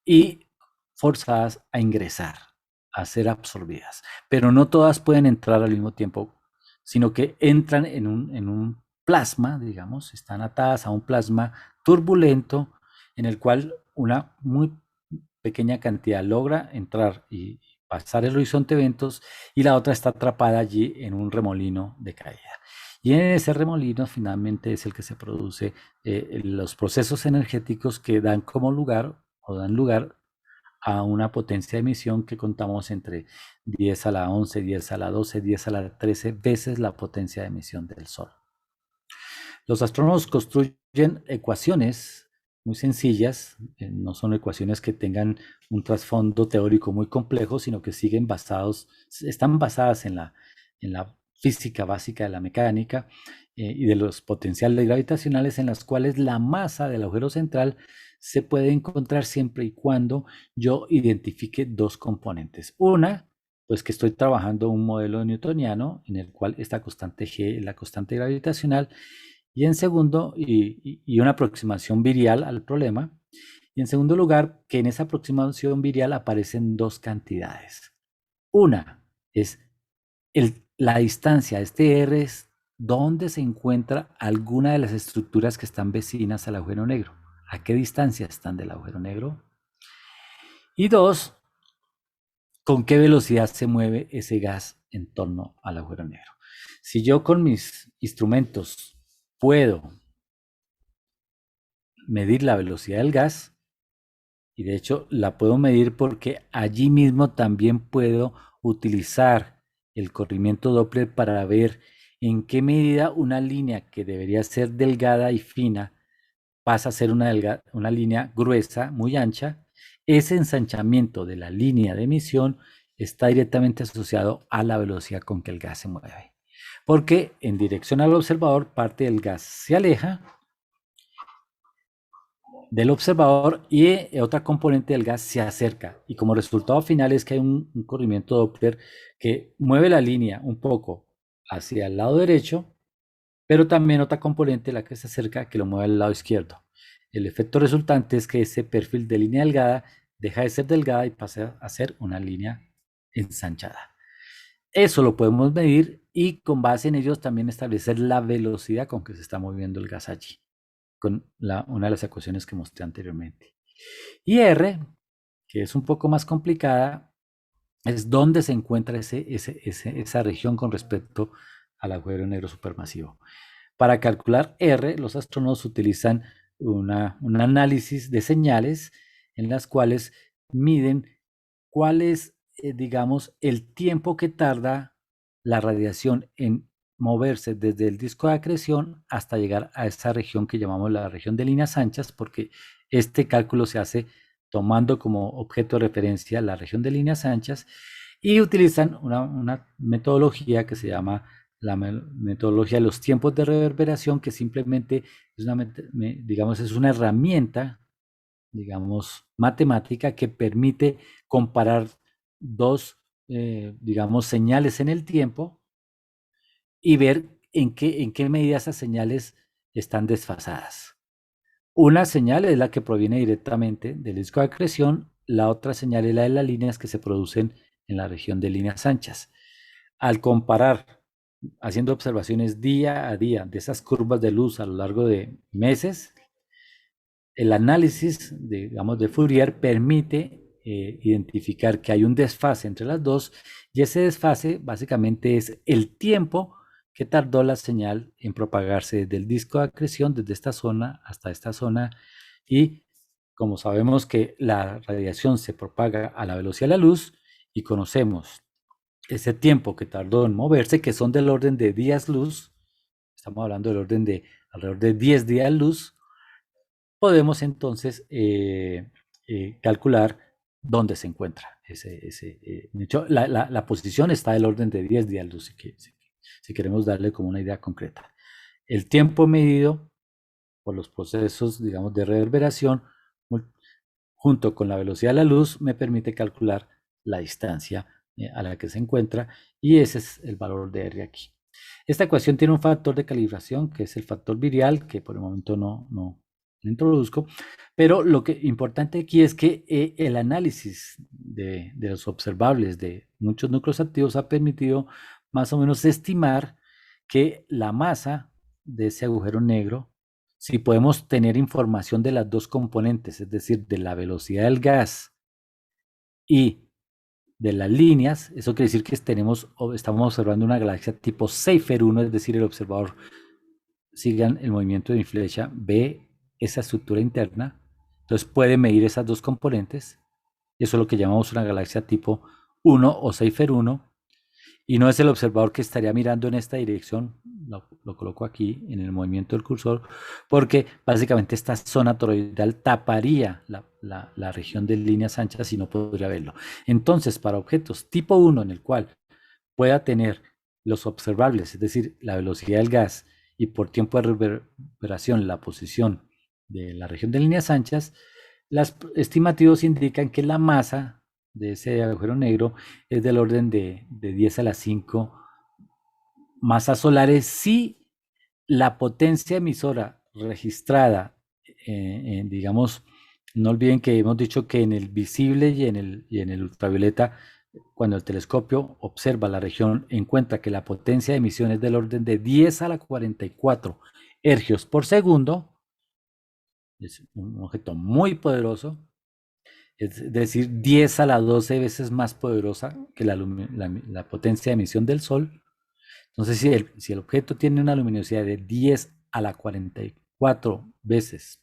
y forzadas a ingresar, a ser absorbidas. Pero no todas pueden entrar al mismo tiempo, sino que entran en un plasma, digamos, están atadas a un plasma turbulento en el cual una muy pequeña cantidad logra entrar y pasar el horizonte de eventos y la otra está atrapada allí en un remolino de caída. Y en ese remolino finalmente es el que se produce los procesos energéticos que dan como lugar o dan lugar a una potencia de emisión que contamos entre 10 a la 11, 10 a la 12, 10 a la 13 veces la potencia de emisión del Sol. Los astrónomos construyen ecuaciones muy sencillas, no son ecuaciones que tengan un trasfondo teórico muy complejo, sino que están basadas en la física básica de la mecánica y de los potenciales gravitacionales, en las cuales la masa del agujero central se puede encontrar siempre y cuando yo identifique dos componentes. Una, pues que estoy trabajando un modelo newtoniano en el cual esta constante G es la constante gravitacional, y en segundo, y una aproximación virial al problema. Y en segundo lugar, que en esa aproximación virial aparecen dos cantidades. Una es la distancia, este R es dónde se encuentra alguna de las estructuras que están vecinas al agujero negro. ¿A qué distancia están del agujero negro? Y dos, ¿con qué velocidad se mueve ese gas en torno al agujero negro? Si yo con mis instrumentos puedo medir la velocidad del gas, y de hecho la puedo medir porque allí mismo también puedo utilizar el corrimiento Doppler para ver en qué medida una línea que debería ser delgada y fina pasa a ser una línea gruesa, muy ancha. Ese ensanchamiento de la línea de emisión está directamente asociado a la velocidad con que el gas se mueve. Porque en dirección al observador parte del gas se aleja del observador y otra componente del gas se acerca. Y como resultado final es que hay un corrimiento Doppler que mueve la línea un poco hacia el lado derecho, pero también otra componente, la que se acerca, que lo mueve al lado izquierdo. El efecto resultante es que ese perfil de línea delgada deja de ser delgada y pasa a ser una línea ensanchada. Eso lo podemos medir y con base en ellos también establecer la velocidad con que se está moviendo el gas allí, con una de las ecuaciones que mostré anteriormente. Y R, que es un poco más complicada, es dónde se encuentra esa región con respecto al agujero negro supermasivo. Para calcular R, los astrónomos utilizan un análisis de señales en las cuales miden cuál es, digamos, el tiempo que tarda la radiación en moverse desde el disco de acreción hasta llegar a esa región que llamamos la región de líneas anchas, porque este cálculo se hace tomando como objeto de referencia la región de líneas anchas y utilizan una metodología que se llama la metodología de los tiempos de reverberación, que simplemente es digamos, es una herramienta, digamos, matemática que permite comparar dos, digamos, señales en el tiempo y ver en qué medida esas señales están desfasadas. Una señal es la que proviene directamente del disco de acreción, la otra señal es la de las líneas que se producen en la región de líneas anchas. Al comparar, haciendo observaciones día a día de esas curvas de luz a lo largo de meses, el análisis, digamos, de Fourier permite identificar que hay un desfase entre las dos y ese desfase básicamente es el tiempo que tardó la señal en propagarse desde el disco de acreción, desde esta zona hasta esta zona. Y como sabemos que la radiación se propaga a la velocidad de la luz y conocemos ese tiempo que tardó en moverse, que son del orden de días luz, estamos hablando del orden de alrededor de 10 días luz, podemos entonces calcular dónde se encuentra de hecho, la posición está del orden de 10 días luz, si queremos darle como una idea concreta. El tiempo medido por los procesos, digamos, de reverberación, junto con la velocidad de la luz, me permite calcular la distancia a la que se encuentra y ese es el valor de R aquí. Esta ecuación tiene un factor de calibración que es el factor virial, que por el momento no introduzco, pero lo que importante aquí es que el análisis de los observables de muchos núcleos activos ha permitido más o menos estimar que la masa de ese agujero negro, si podemos tener información de las dos componentes, es decir, de la velocidad del gas y de las líneas, eso quiere decir que estamos observando una galaxia tipo Seyfert 1, es decir, el observador sigan el movimiento de mi flecha, ve esa estructura interna, entonces puede medir esas dos componentes, y eso es lo que llamamos una galaxia tipo 1 o Seyfert 1, y no es el observador que estaría mirando en esta dirección, lo coloco aquí en el movimiento del cursor, porque básicamente esta zona toroidal taparía la región de líneas anchas y no podría verlo. Entonces, para objetos tipo 1 en el cual pueda tener los observables, es decir, la velocidad del gas y por tiempo de reverberación la posición de la región de líneas anchas, las estimativos indican que la masa de ese agujero negro es del orden de 10 a la 5 masas solares si la potencia emisora registrada, digamos, no olviden que hemos dicho que en el visible y en el ultravioleta, cuando el telescopio observa la región, encuentra que la potencia de emisión es del orden de 10 a la 44 ergios por segundo, es un objeto muy poderoso, es decir, 10 a la 12 veces más poderosa que la potencia de emisión del Sol. Entonces, si el objeto tiene una luminosidad de 10 a la 44 veces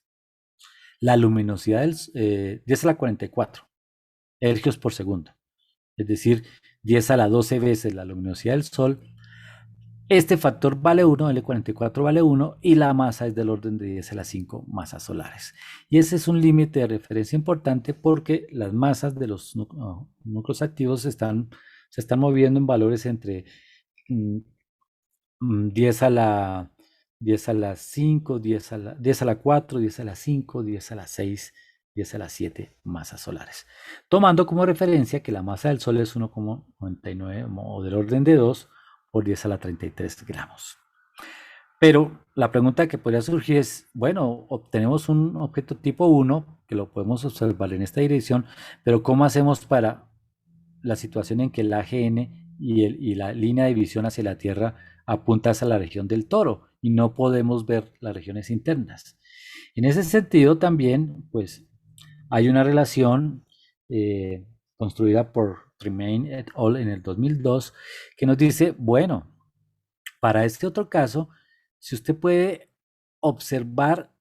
la luminosidad 10 a la 44 ergios por segundo, es decir, 10 a la 12 veces la luminosidad del Sol, este factor vale 1, L44 vale 1 y la masa es del orden de 10 a la 5 masas solares. Y ese es un límite de referencia importante porque las masas de los núcleos activos se están moviendo en valores entre 10 a la 10 a la 5, 10 a la 4, 10 a la 5, 10 a la 6, 10 a la 7 masas solares. Tomando como referencia que la masa del Sol es 1,99 o del orden de 2 por 10 a la 33 gramos. Pero la pregunta que podría surgir es, bueno, obtenemos un objeto tipo 1, que lo podemos observar en esta dirección, pero ¿cómo hacemos para la situación en que el AGN y la línea de visión hacia la Tierra apunta hacia la región del Toro y no podemos ver las regiones internas? En ese sentido también, pues, hay una relación construida por Tremaine et al. En el 2002 que nos dice, bueno, para este otro caso, si usted puede observar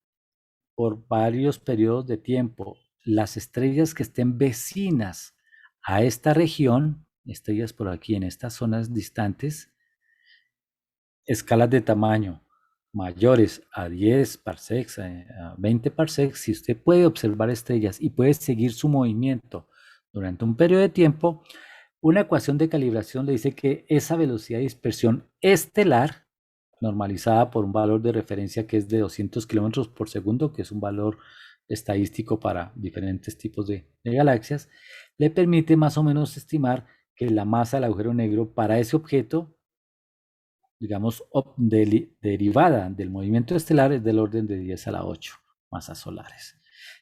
por varios periodos de tiempo las estrellas que estén vecinas a esta región, estrellas por aquí en estas zonas distantes, escalas de tamaño mayores a 10 parsecs, a 20 parsecs, si usted puede observar estrellas y puede seguir su movimiento durante un periodo de tiempo, una ecuación de calibración le dice que esa velocidad de dispersión estelar, normalizada por un valor de referencia que es de 200 kilómetros por segundo, que es un valor estadístico para diferentes tipos de galaxias, le permite más o menos estimar que la masa del agujero negro para ese objeto, digamos, derivada del movimiento estelar, es del orden de 10 a la 8 masas solares,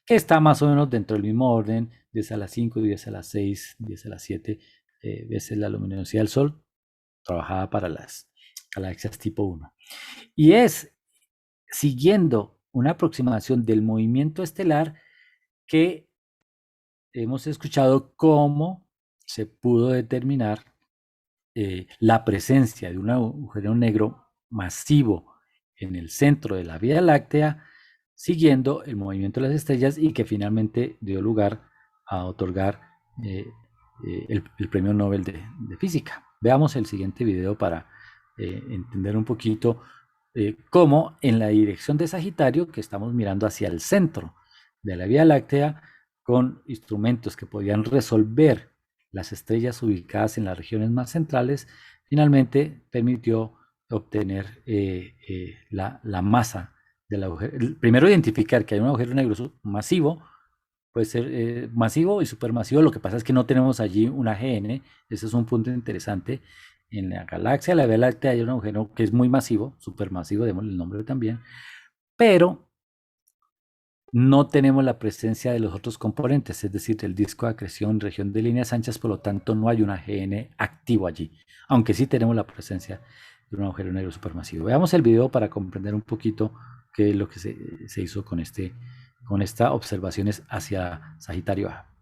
que está más o menos dentro del mismo orden, 10 a la 5, 10 a la 6, 10 a la 7 veces la luminosidad del Sol, trabajada para las galaxias tipo 1. Y es siguiendo una aproximación del movimiento estelar que hemos escuchado cómo se pudo determinar la presencia de un agujero negro masivo en el centro de la Vía Láctea, siguiendo el movimiento de las estrellas y que finalmente dio lugar a otorgar el Premio Nobel de Física. Veamos el siguiente video para entender un poquito cómo en la dirección de Sagitario, que estamos mirando hacia el centro de la Vía Láctea, con instrumentos que podían resolver las estrellas ubicadas en las regiones más centrales, finalmente permitió obtener la masa del agujero. Primero, identificar que hay un agujero negro masivo, puede ser masivo y supermasivo. Lo que pasa es que no tenemos allí un AGN. Ese es un punto interesante. En la galaxia de la Vía Láctea hay un agujero que es muy masivo, supermasivo, démosle el nombre también, pero no tenemos la presencia de los otros componentes, es decir, el disco de acreción, región de líneas anchas, por lo tanto no hay un AGN activo allí, aunque sí tenemos la presencia de un agujero negro supermasivo. Veamos el video para comprender un poquito qué es lo que se hizo con estas observaciones hacia Sagitario A.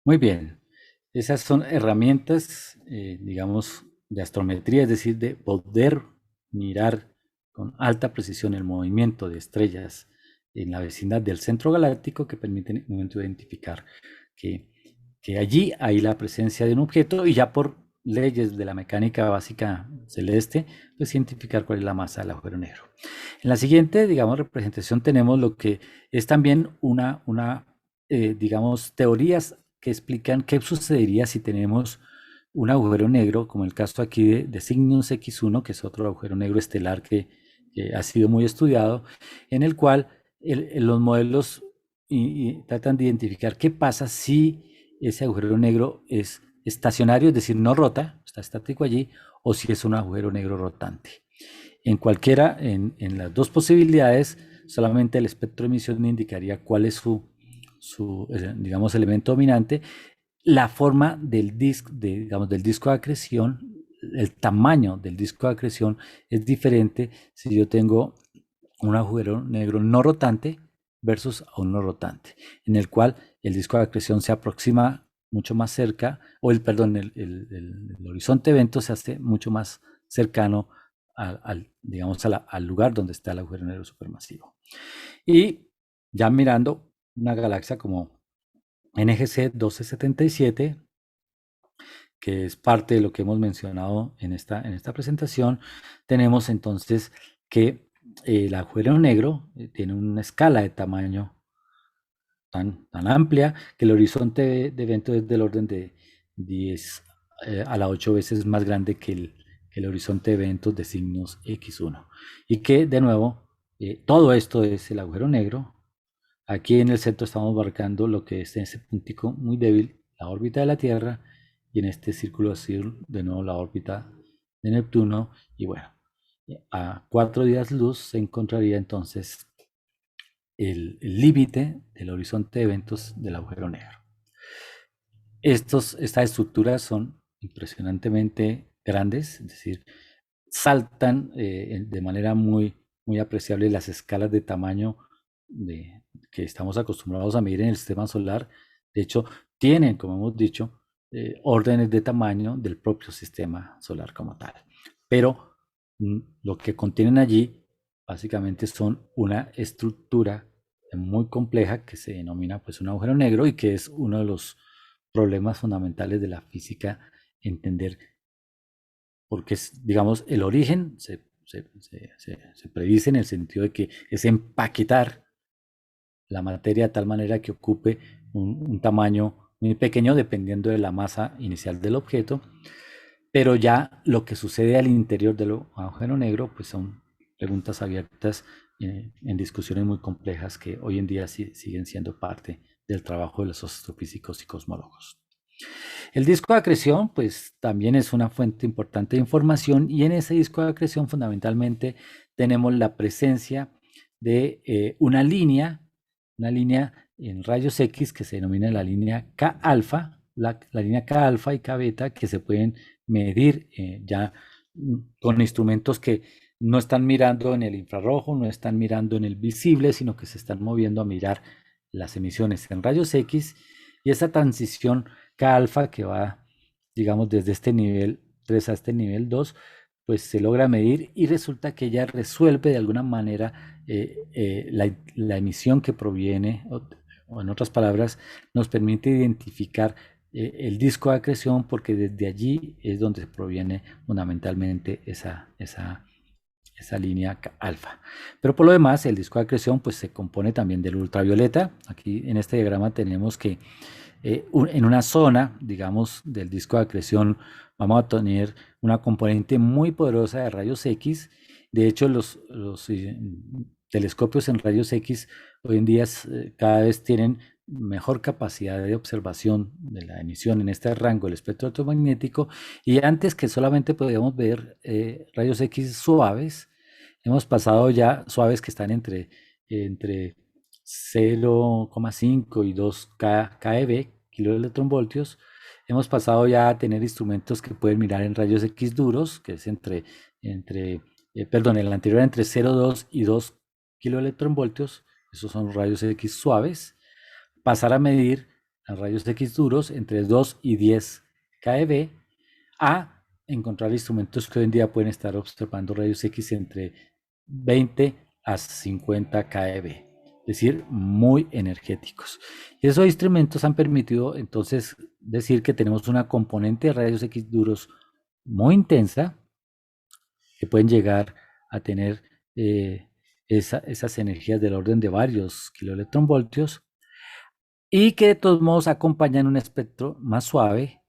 Muy bien, esas son herramientas, digamos, de astrometría, es decir, de poder mirar con alta precisión el movimiento de estrellas en la vecindad del centro galáctico, que permiten en un momento identificar que allí hay la presencia de un objeto, y ya por leyes de la mecánica básica celeste, pues identificar cuál es la masa del agujero negro. En la siguiente, digamos, representación tenemos lo que es también digamos, teorías que explican qué sucedería si tenemos un agujero negro, como el caso aquí de Cygnus X1, que es otro agujero negro estelar que ha sido muy estudiado, en el cual los modelos tratan de identificar qué pasa si ese agujero negro es estacionario, es decir, no rota, está estático allí, o si es un agujero negro rotante. En cualquiera, en las dos posibilidades, solamente el espectro de emisión indicaría cuál es digamos, elemento dominante. La forma del disco, digamos, del disco de acreción, el tamaño del disco de acreción es diferente si yo tengo un agujero negro no rotante versus a un no rotante, en el cual el disco de acreción se aproxima mucho más cerca, o perdón, el horizonte de evento se hace mucho más cercano digamos, al lugar donde está el agujero negro supermasivo. Y ya mirando una galaxia como NGC 1277, que es parte de lo que hemos mencionado en esta presentación, tenemos entonces que el agujero negro tiene una escala de tamaño tan amplia que el horizonte de evento es del orden de 10 a la 8 veces más grande que el horizonte de eventos de signos X1. Y que, de nuevo, todo esto es el agujero negro. Aquí en el centro estamos marcando lo que es en ese puntico muy débil, la órbita de la Tierra, y en este círculo azul, de nuevo, la órbita de Neptuno. Y bueno, a 4 días luz se encontraría entonces el límite del horizonte de eventos del agujero negro. Estas estructuras son impresionantemente grandes, es decir, saltan de manera muy apreciable las escalas de tamaño que estamos acostumbrados a medir en el sistema solar. De hecho, tienen, como hemos dicho, órdenes de tamaño del propio sistema solar como tal. Pero lo que contienen allí básicamente son una estructura muy compleja que se denomina pues un agujero negro y que es uno de los problemas fundamentales de la física, entender porque es, digamos, el origen se predice en el sentido de que es empaquetar la materia de tal manera que ocupe un tamaño muy pequeño dependiendo de la masa inicial del objeto, pero ya lo que sucede al interior del agujero negro pues son preguntas abiertas en discusiones muy complejas que hoy en día siguen siendo parte del trabajo de los astrofísicos y cosmólogos. El disco de acreción, pues también es una fuente importante de información y en ese disco de acreción fundamentalmente tenemos la presencia de una línea en rayos X que se denomina la línea K-alfa, la línea K-alfa y K-beta que se pueden medir ya con instrumentos que no están mirando en el infrarrojo, no están mirando en el visible, sino que se están moviendo a mirar las emisiones en rayos X y esa transición K-alfa que va, digamos, desde este nivel 3 a este nivel 2, pues se logra medir y resulta que ella resuelve de alguna manera la emisión que proviene, o en otras palabras, nos permite identificar el disco de acreción porque desde allí es donde proviene fundamentalmente esa línea alfa. Pero por lo demás, el disco de acreción pues se compone también del ultravioleta. Aquí en este diagrama tenemos que en una zona, digamos, del disco de acreción vamos a tener una componente muy poderosa de rayos X. De hecho, los telescopios en rayos X hoy en día cada vez tienen mejor capacidad de observación de la emisión en este rango del espectro electromagnético y antes que solamente podíamos ver rayos X suaves, hemos pasado ya suaves que están entre 0,5 y 2 keV, kiloelectronvoltios. Hemos pasado ya a tener instrumentos que pueden mirar en rayos X duros, que es perdón, el anterior era entre 0,2 y 2 kiloelectronvoltios, esos son rayos X suaves. Pasar a medir en rayos X duros entre 2 y 10 keV, a encontrar instrumentos que hoy en día pueden estar observando rayos X entre 20 a 50 keV, es decir, muy energéticos. Y esos instrumentos han permitido entonces decir que tenemos una componente de rayos X duros muy intensa, que pueden llegar a tener esas energías del orden de varios kiloelectronvoltios y que de todos modos acompañan un espectro más suave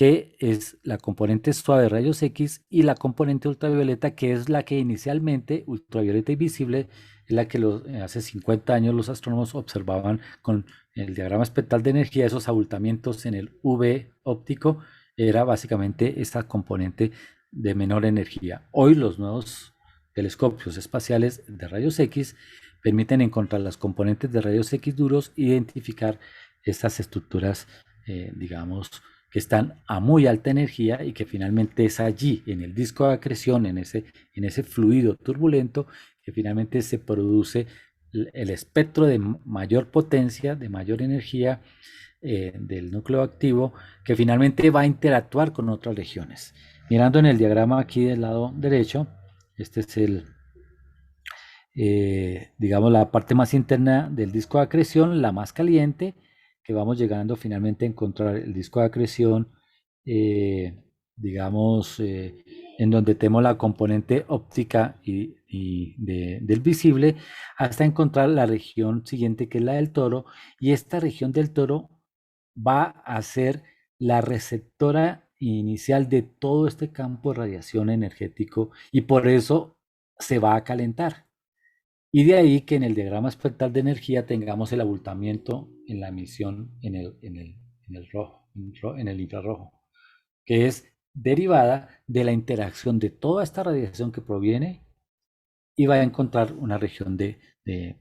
que es la componente suave de rayos X, y la componente ultravioleta, que es la que inicialmente, ultravioleta y visible, es la que hace 50 años los astrónomos observaban con el diagrama espectral de energía, esos abultamientos en el UV óptico, era básicamente esta componente de menor energía. Hoy los nuevos telescopios espaciales de rayos X permiten encontrar las componentes de rayos X duros e identificar estas estructuras, digamos, que están a muy alta energía y que finalmente es allí, en el disco de acreción, en ese fluido turbulento, que finalmente se produce el espectro de mayor potencia, de mayor energía, del núcleo activo, que finalmente va a interactuar con otras regiones. Mirando en el diagrama aquí del lado derecho, este es digamos, la parte más interna del disco de acreción, la más caliente, que vamos llegando finalmente a encontrar el disco de acreción, digamos, en donde tenemos la componente óptica del visible, hasta encontrar la región siguiente, que es la del toro, y esta región del toro va a ser la receptora inicial de todo este campo de radiación energético, y por eso se va a calentar. Y de ahí que en el diagrama espectral de energía tengamos el abultamiento en la emisión en el rojo, en el infrarrojo, que es derivada de la interacción de toda esta radiación que proviene, y va a encontrar una región de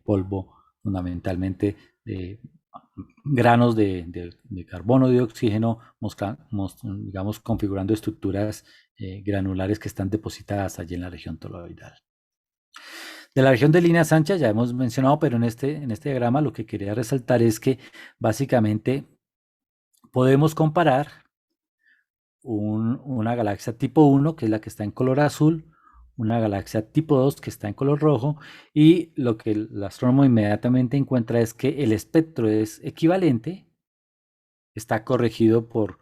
polvo, fundamentalmente de granos de carbono, de oxígeno, digamos, configurando estructuras granulares que están depositadas allí en la región toroidal. De la región de líneas anchas ya hemos mencionado, pero en este diagrama lo que quería resaltar es que básicamente podemos comparar una galaxia tipo 1, que es la que está en color azul, una galaxia tipo 2 que está en color rojo, y lo que el astrónomo inmediatamente encuentra es que el espectro es equivalente, está corregido por,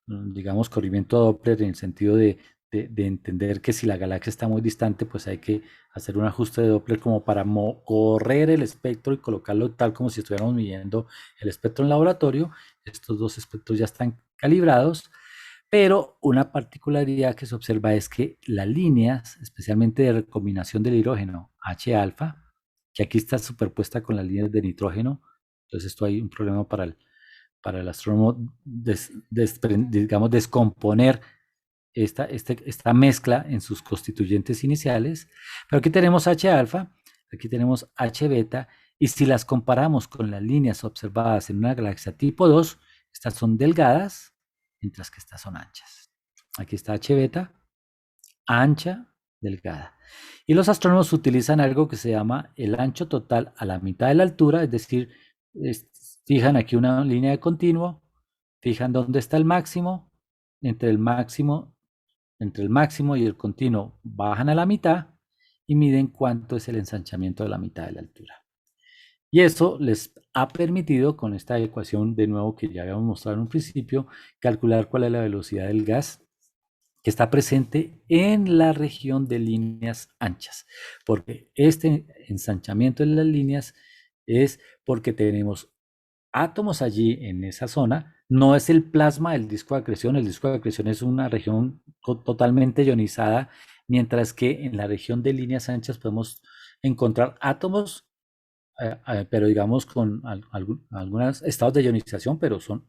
digamos, corrimiento Doppler, en el sentido de entender que si la galaxia está muy distante, pues hay que hacer un ajuste de Doppler como para correr el espectro y colocarlo tal como si estuviéramos midiendo el espectro en laboratorio. Estos dos espectros ya están calibrados, pero una particularidad que se observa es que las líneas, especialmente de recombinación del hidrógeno, H-alfa, que aquí está superpuesta con las líneas de nitrógeno, entonces esto hay un problema para el astrónomo, digamos, descomponer esta mezcla en sus constituyentes iniciales. Pero aquí tenemos H-alfa, aquí tenemos H-beta, y si las comparamos con las líneas observadas en una galaxia tipo 2, estas son delgadas, mientras que estas son anchas. Aquí está H-beta, ancha, delgada. Y los astrónomos utilizan algo que se llama el ancho total a la mitad de la altura, es decir, fijan aquí una línea de continuo, fijan dónde está el máximo, entre el máximo y el continuo bajan a la mitad y miden cuánto es el ensanchamiento de la mitad de la altura. Y eso les ha permitido, con esta ecuación de nuevo que ya habíamos mostrado en un principio, calcular cuál es la velocidad del gas que está presente en la región de líneas anchas, porque este ensanchamiento de las líneas es porque tenemos átomos allí en esa zona. No es el plasma del disco de acreción, el disco de acreción es una región totalmente ionizada, mientras que en la región de líneas anchas podemos encontrar átomos, pero digamos con algunos estados de ionización, pero son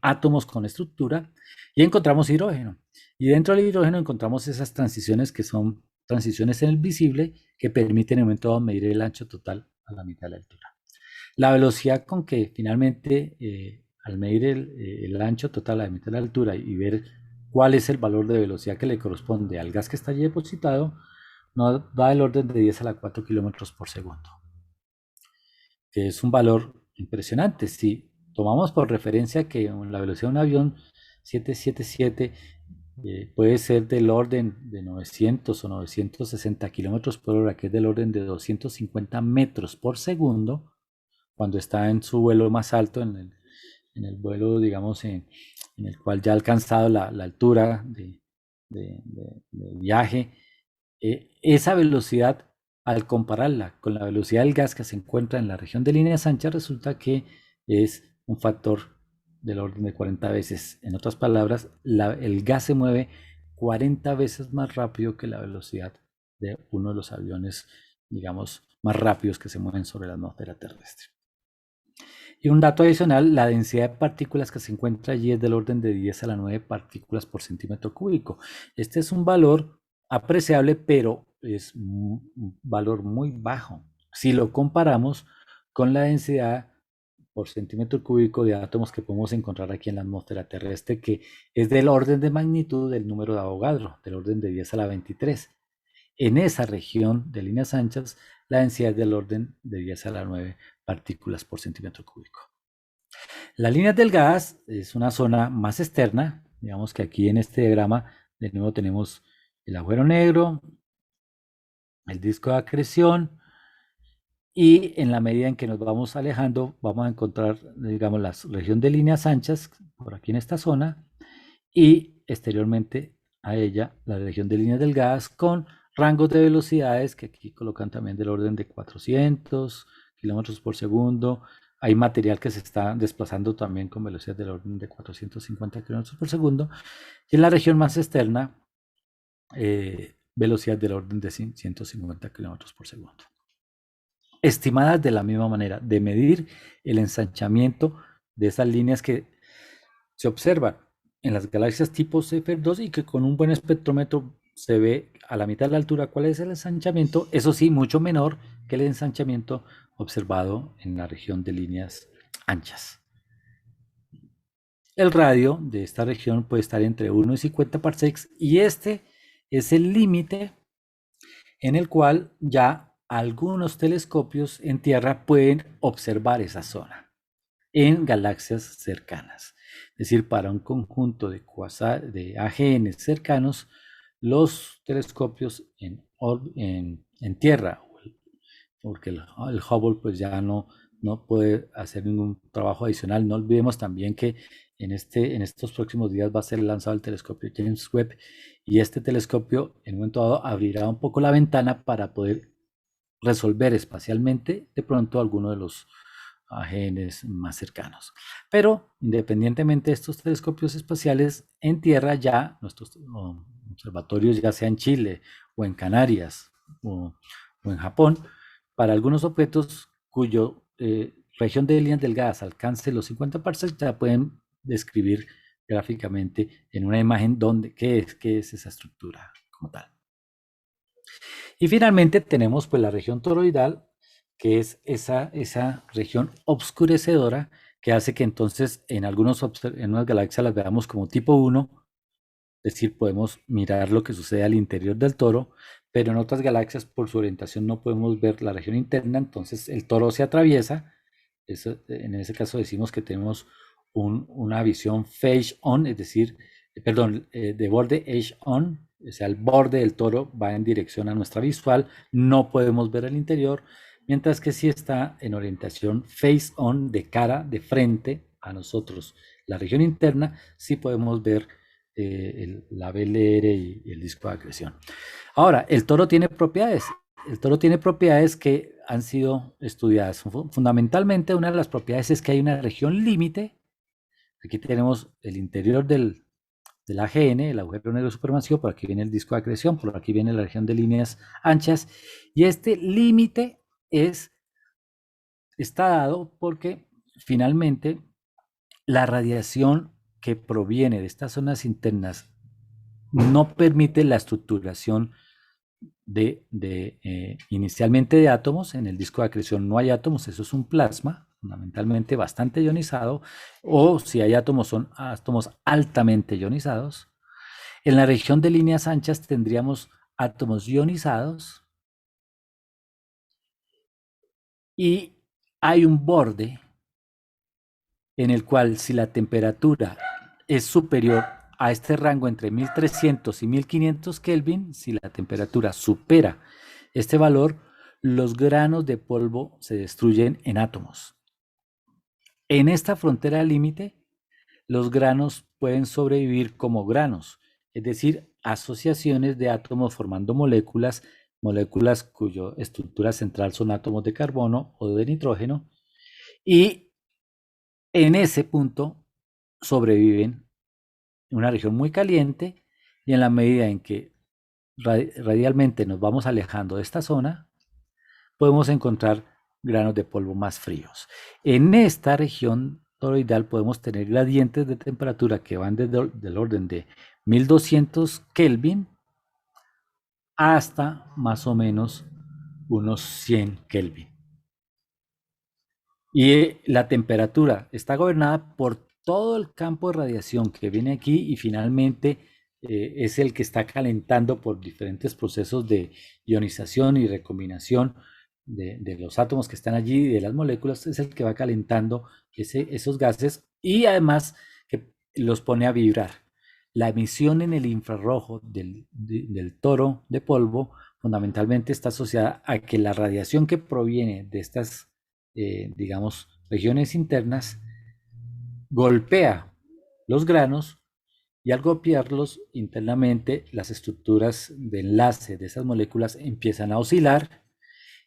átomos con estructura, y encontramos hidrógeno. Y dentro del hidrógeno encontramos esas transiciones que son transiciones en el visible, que permiten en un momento dado medir el ancho total a la mitad de la altura. La velocidad con que finalmente, al medir el ancho total a la mitad de la altura y ver cuál es el valor de velocidad que le corresponde al gas que está allí depositado, nos da el orden de 10 a la 4 kilómetros por segundo, que es un valor impresionante. Si tomamos por referencia que la velocidad de un avión 777 puede ser del orden de 900 o 960 kilómetros por hora, que es del orden de 250 metros por segundo, cuando está en su vuelo más alto, en el vuelo, digamos, en el cual ya ha alcanzado la altura de viaje, esa velocidad, al compararla con la velocidad del gas que se encuentra en la región de líneas anchas, resulta que es un factor del orden de 40 veces. En otras palabras, el gas se mueve 40 veces más rápido que la velocidad de uno de los aviones, digamos, más rápidos que se mueven sobre la atmósfera terrestre. Y un dato adicional, la densidad de partículas que se encuentra allí es del orden de 10 a la 9 partículas por centímetro cúbico. Este es un valor apreciable, pero es un valor muy bajo. Si lo comparamos con la densidad por centímetro cúbico de átomos que podemos encontrar aquí en la atmósfera terrestre, que es del orden de magnitud del número de Avogadro, del orden de 10 a la 23. En esa región de líneas anchas, la densidad es del orden de 10 a la 9 partículas por centímetro cúbico. Las líneas del gas es una zona más externa. Digamos que aquí en este diagrama de nuevo tenemos el agujero negro, el disco de acreción, y en la medida en que nos vamos alejando vamos a encontrar, digamos, la región de líneas anchas por aquí en esta zona, y exteriormente a ella la región de líneas del gas con rangos de velocidades que aquí colocan también del orden de 400 kilómetros por segundo. Hay material que se está desplazando también con velocidad del orden de 450 kilómetros por segundo. Y en la región más externa, velocidad del orden de 150 kilómetros por segundo. Estimadas de la misma manera, de medir el ensanchamiento de esas líneas que se observan en las galaxias tipo Cepheid-2 y que con un buen espectrómetro se ve a la mitad de la altura cuál es el ensanchamiento, eso sí, mucho menor que el ensanchamiento observado en la región de líneas anchas. El radio de esta región puede estar entre 1 y 50 parsecs, y este es el límite en el cual ya algunos telescopios en Tierra pueden observar esa zona en galaxias cercanas. Es decir, para un conjunto de AGN cercanos, los telescopios en Tierra, porque el Hubble pues ya no puede hacer ningún trabajo adicional. No olvidemos también que en estos próximos días va a ser lanzado el telescopio James Webb, y este telescopio en un momento dado abrirá un poco la ventana para poder resolver espacialmente de pronto alguno de los AGNs más cercanos. Pero independientemente de estos telescopios espaciales en Tierra, ya nuestros observatorios, ya sea en Chile o en Canarias o en Japón, para algunos objetos cuyo región de líneas delgadas alcance los 50 parsecs, ya pueden describir gráficamente en una imagen qué es esa estructura como tal. Y finalmente tenemos pues la región toroidal, que es esa región obscurecedora que hace que entonces en unas galaxias las veamos como tipo 1, es decir, podemos mirar lo que sucede al interior del toro, pero en otras galaxias por su orientación no podemos ver la región interna, entonces el toro se atraviesa. En ese caso decimos que tenemos una visión face on, es decir, de borde edge on, o sea, el borde del toro va en dirección a nuestra visual, no podemos ver el interior, mientras que si está en orientación face on, de cara, de frente a nosotros, la región interna, sí podemos ver la BLR y el disco de acreción. Ahora, el toro tiene propiedades. El toro tiene propiedades que han sido estudiadas. Fundamentalmente, una de las propiedades es que hay una región límite. Aquí tenemos el interior del AGN, el agujero negro supermasivo, por aquí viene el disco de acreción, por aquí viene la región de líneas anchas, y este límite está dado porque finalmente la radiación que proviene de estas zonas internas no permite la estructuración inicialmente de átomos. En el disco de acreción no hay átomos, eso es un plasma fundamentalmente bastante ionizado, o si hay átomos son átomos altamente ionizados. En la región de líneas anchas tendríamos átomos ionizados, y hay un borde en el cual, si la temperatura es superior a este rango entre 1300 y 1500 Kelvin, si la temperatura supera este valor, los granos de polvo se destruyen en átomos. En esta frontera límite, los granos pueden sobrevivir como granos, es decir, asociaciones de átomos formando moléculas cuya estructura central son átomos de carbono o de nitrógeno, y en ese punto sobreviven en una región muy caliente y en la medida en que radialmente nos vamos alejando de esta zona, podemos encontrar granos de polvo más fríos. En esta región toroidal podemos tener gradientes de temperatura que van desde el orden de 1200 Kelvin hasta más o menos unos 100 Kelvin. Y la temperatura está gobernada por todo el campo de radiación que viene aquí y finalmente es el que está calentando por diferentes procesos de ionización y recombinación de los átomos que están allí y de las moléculas, es el que va calentando esos gases y además que los pone a vibrar. La emisión en el infrarrojo del toro de polvo fundamentalmente está asociada a que la radiación que proviene de estas digamos, regiones internas, golpea los granos y al golpearlos internamente, las estructuras de enlace de esas moléculas empiezan a oscilar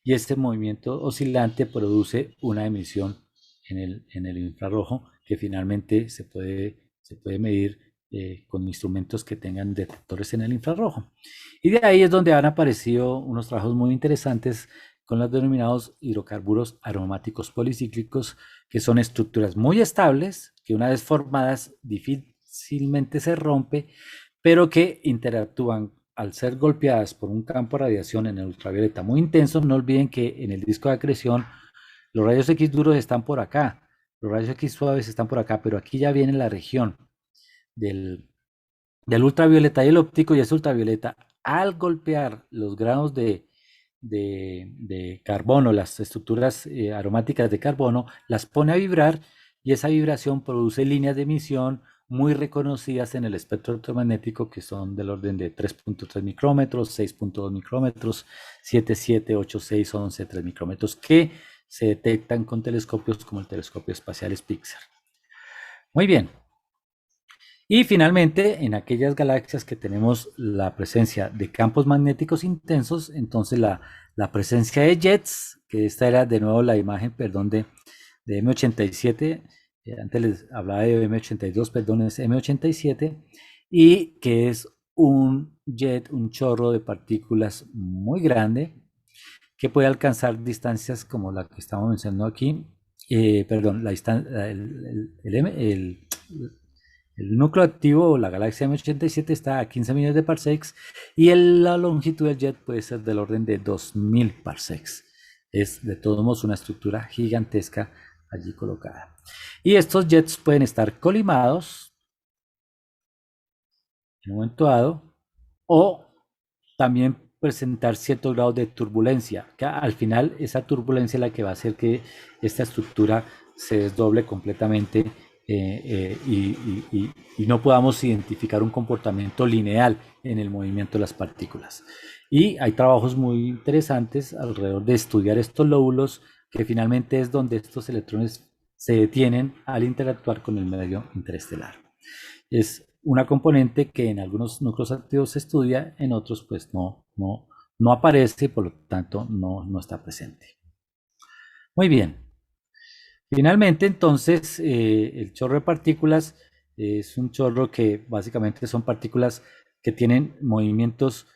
y este movimiento oscilante produce una emisión en el infrarrojo que finalmente se puede medir con instrumentos que tengan detectores en el infrarrojo. Y de ahí es donde han aparecido unos trabajos muy interesantes con los denominados hidrocarburos aromáticos policíclicos, que son estructuras muy estables, que una vez formadas difícilmente se rompe, pero que interactúan al ser golpeadas por un campo de radiación en el ultravioleta muy intenso. No olviden que en el disco de acreción los rayos X duros están por acá, los rayos X suaves están por acá, pero aquí ya viene la región del, del ultravioleta y el óptico, y ese ultravioleta al golpear los granos de carbono, las estructuras aromáticas de carbono, las pone a vibrar y esa vibración produce líneas de emisión muy reconocidas en el espectro electromagnético que son del orden de 3.3 micrómetros, 6.2 micrómetros, 7, 7, 8, 6, 11, 3 micrómetros que se detectan con telescopios como el telescopio espacial Spitzer. Muy bien. Y finalmente, en aquellas galaxias que tenemos la presencia de campos magnéticos intensos, entonces la presencia de jets, que esta era de nuevo la imagen, perdón, de M87, antes les hablaba de M82, perdón, es M87, y que es un jet, un chorro de partículas muy grande, que puede alcanzar distancias como la que estamos mencionando aquí, perdón, la distancia, el núcleo activo o la galaxia M87 está a 15 millones de parsecs y la longitud del jet puede ser del orden de 2000 parsecs. Es de todos modos una estructura gigantesca allí colocada. Y estos jets pueden estar colimados en un momento dado o también presentar ciertos grados de turbulencia, que al final esa turbulencia es la que va a hacer que esta estructura se desdoble completamente y no podamos identificar un comportamiento lineal en el movimiento de las partículas. Y hay trabajos muy interesantes alrededor de estudiar estos lóbulos, que finalmente es donde estos electrones se detienen al interactuar con el medio interestelar. Es una componente que en algunos núcleos activos se estudia, en otros pues no aparece y por lo tanto no está presente. Muy bien. Finalmente, entonces, el chorro de partículas es un chorro que básicamente son partículas que tienen movimientos,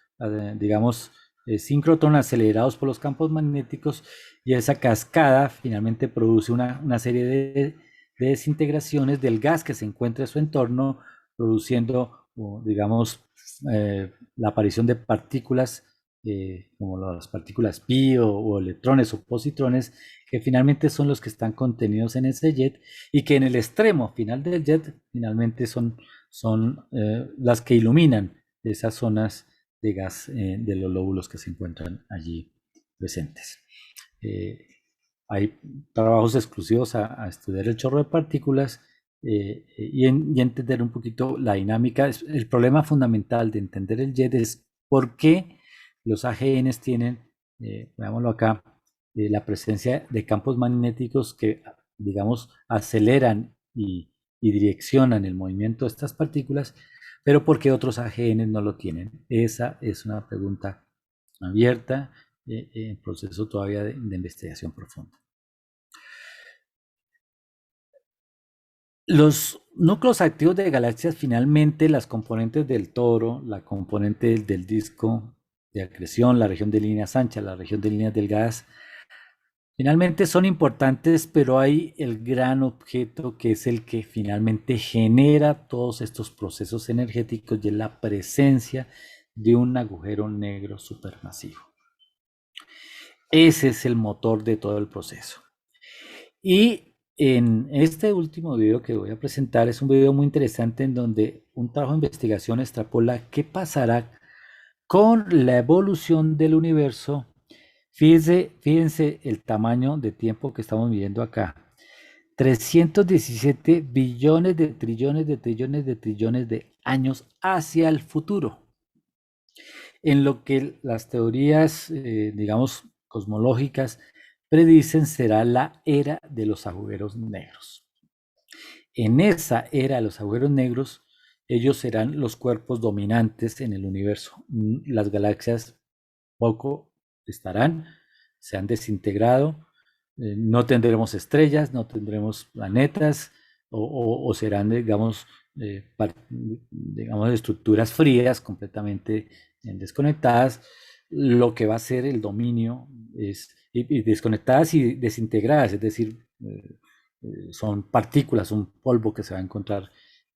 digamos, síncrotrón acelerados por los campos magnéticos y esa cascada finalmente produce una serie de desintegraciones del gas que se encuentra en su entorno, produciendo, digamos, la aparición de partículas como las partículas pi o electrones o positrones que finalmente son los que están contenidos en ese jet y que en el extremo final del jet finalmente son las que iluminan esas zonas de gas de los lóbulos que se encuentran allí presentes. Hay trabajos exclusivos a estudiar el chorro de partículas y entender un poquito la dinámica. El problema fundamental de entender el jet es por qué los AGNs tienen, veámoslo acá, la presencia de campos magnéticos que, digamos, aceleran y direccionan el movimiento de estas partículas, pero ¿por qué otros AGNs no lo tienen? Esa es una pregunta abierta en proceso todavía de investigación profunda. Los núcleos activos de galaxias, finalmente las componentes del toro, la componente del disco de acreción, la región de líneas anchas, la región de líneas delgadas, finalmente son importantes, pero hay el gran objeto que es el que finalmente genera todos estos procesos energéticos y es la presencia de un agujero negro supermasivo. Ese es el motor de todo el proceso. Y en este último video que voy a presentar es un video muy interesante en donde un trabajo de investigación extrapola qué pasará con la evolución del universo. Fíjense el tamaño de tiempo que estamos midiendo acá. 317 billones de trillones de trillones de trillones de años hacia el futuro. En lo que las teorías, digamos, cosmológicas predicen será la era de los agujeros negros. En esa era de los agujeros negros, ellos serán los cuerpos dominantes en el universo. Las galaxias poco estarán, se han desintegrado, no tendremos estrellas, no tendremos planetas, o serán, digamos, estructuras frías, completamente desconectadas. Lo que va a ser el dominio es y desconectadas y desintegradas, es decir, son partículas, un polvo que se va a encontrar,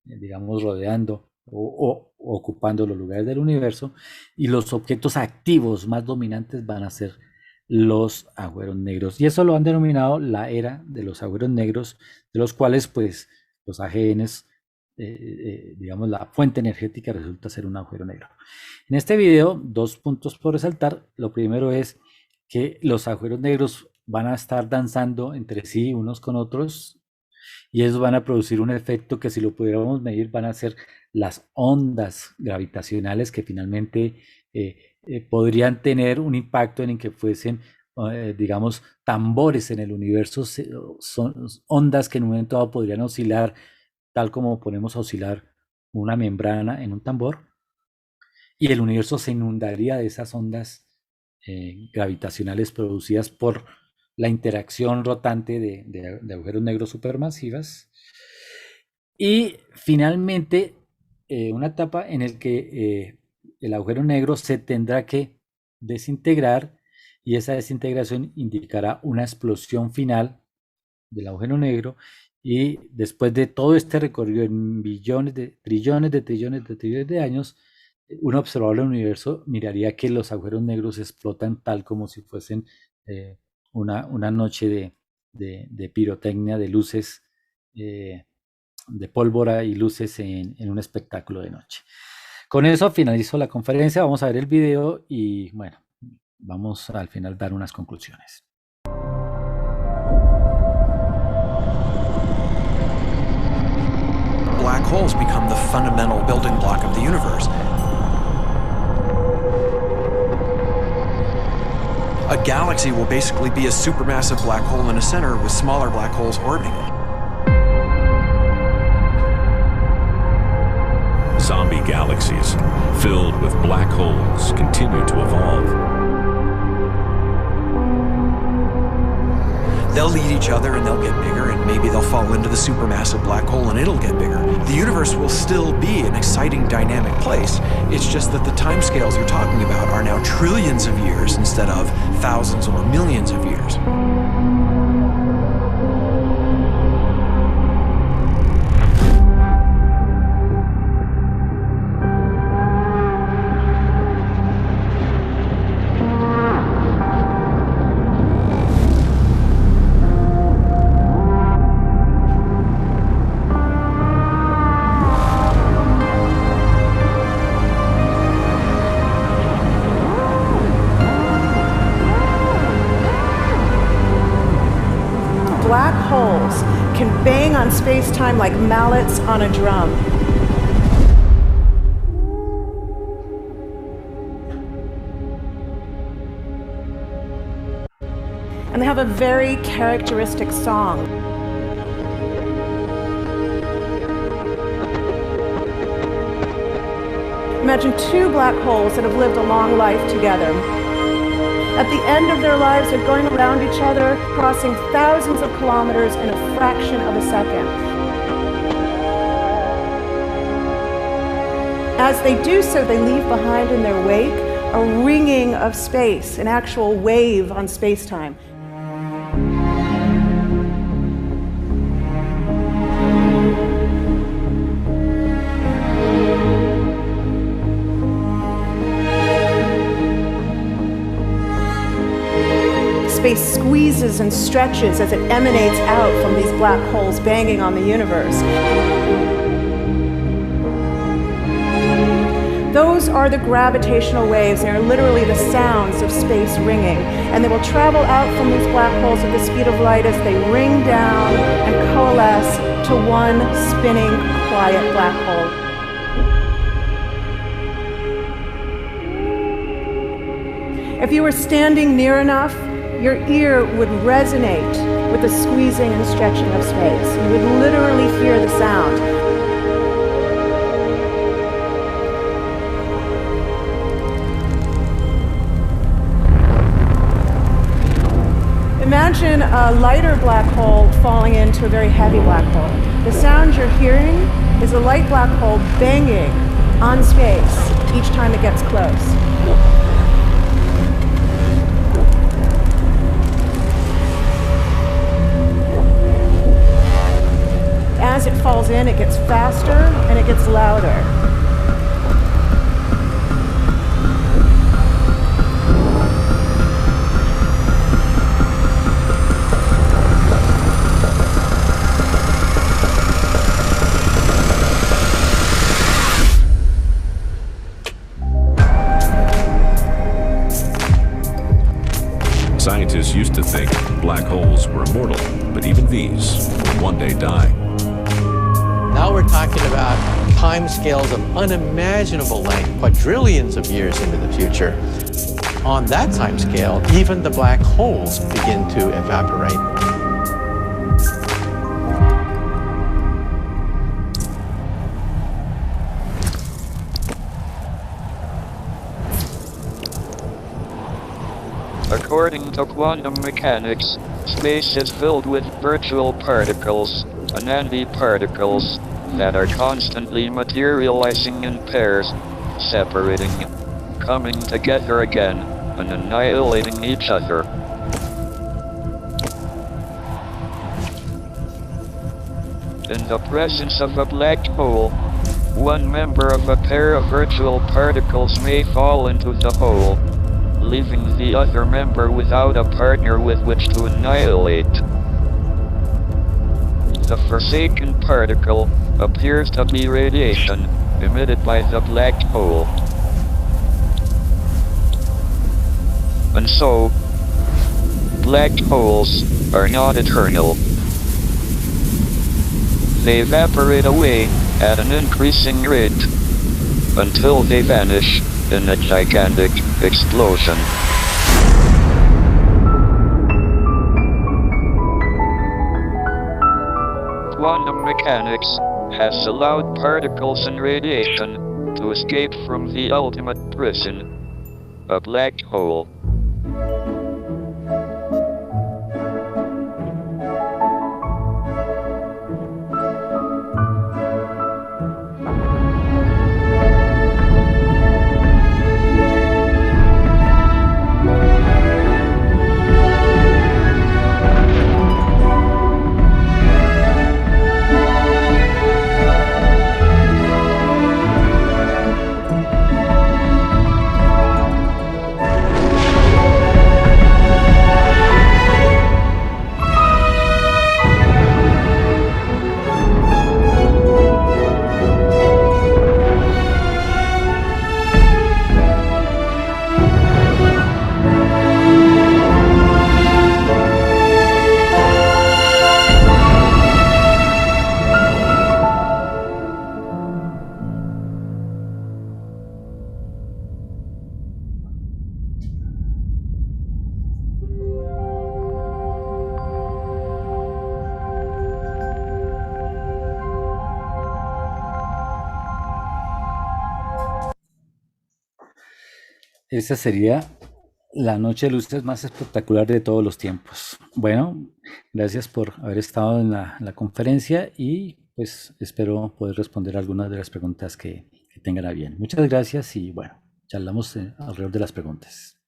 digamos, rodeando o ocupando los lugares del universo, y los objetos activos más dominantes van a ser los agujeros negros, y eso lo han denominado la era de los agujeros negros, de los cuales pues los AGNs, digamos, la fuente energética resulta ser un agujero negro. En este video, dos puntos por resaltar. Lo primero es que los agujeros negros van a estar danzando entre sí unos con otros, y ellos van a producir un efecto que, si lo pudiéramos medir, van a ser las ondas gravitacionales que finalmente podrían tener un impacto en que fuesen, digamos, tambores en el universo. Son ondas que en un momento dado podrían oscilar, tal como ponemos a oscilar una membrana en un tambor, y el universo se inundaría de esas ondas gravitacionales producidas por la interacción rotante de agujeros negros supermasivas. Y finalmente, una etapa en la que el agujero negro se tendrá que desintegrar, y esa desintegración indicará una explosión final del agujero negro. Y después de todo este recorrido en billones de trillones de trillones de trillones de años, un observador del universo miraría que los agujeros negros explotan tal como si fuesen una noche de pirotecnia, de luces, de pólvora y luces en un espectáculo de noche. Con eso finalizo la conferencia. Vamos a ver el video y, bueno, vamos al final dar unas conclusiones. Black holes become the fundamental building block of the universe. A galaxy will basically be a supermassive black hole in a center with smaller black holes orbiting it. Zombie galaxies filled with black holes continue to evolve. They'll eat each other and they'll get bigger, and maybe they'll fall into the supermassive black hole and it'll get bigger. The universe will still be an exciting, dynamic place. It's just that the timescales you're talking about are now trillions of years instead of thousands or millions of years. Black holes can bang on space-time like mallets on a drum. And they have a very characteristic song. Imagine two black holes that have lived a long life together. At the end of their lives, they're going around each other, crossing thousands of kilometers in a fraction of a second. As they do so, they leave behind in their wake a ringing of space, an actual wave on space-time. Space squeezes and stretches as it emanates out from these black holes banging on the universe. Those are the gravitational waves. They are literally the sounds of space ringing. And they will travel out from these black holes at the speed of light as they ring down and coalesce to one spinning, quiet black hole. If you were standing near enough, your ear would resonate with the squeezing and stretching of space. You would literally hear the sound. Imagine a lighter black hole falling into a very heavy black hole. The sound you're hearing is a light black hole banging on space each time it gets close. As it falls in, it gets faster and it gets louder. Scientists used to think black holes were immortal, but even these will one day die. Now we're talking about timescales of unimaginable length, quadrillions of years into the future. On that timescale, even the black holes begin to evaporate. According to quantum mechanics, space is filled with virtual particles, antiparticles, that are constantly materializing in pairs, separating, coming together again, and annihilating each other. In the presence of a black hole, one member of a pair of virtual particles may fall into the hole, leaving the other member without a partner with which to annihilate. The forsaken particle appears to be radiation emitted by the black hole. And so, black holes are not eternal. They evaporate away at an increasing rate until they vanish in a gigantic explosion. Quantum mechanics has allowed particles and radiation to escape from the ultimate prison, a black hole. Esta sería la noche de luces más espectacular de todos los tiempos. Bueno, gracias por haber estado en la conferencia y pues espero poder responder algunas de las preguntas que que tengan a bien. Muchas gracias y bueno, charlamos alrededor de las preguntas.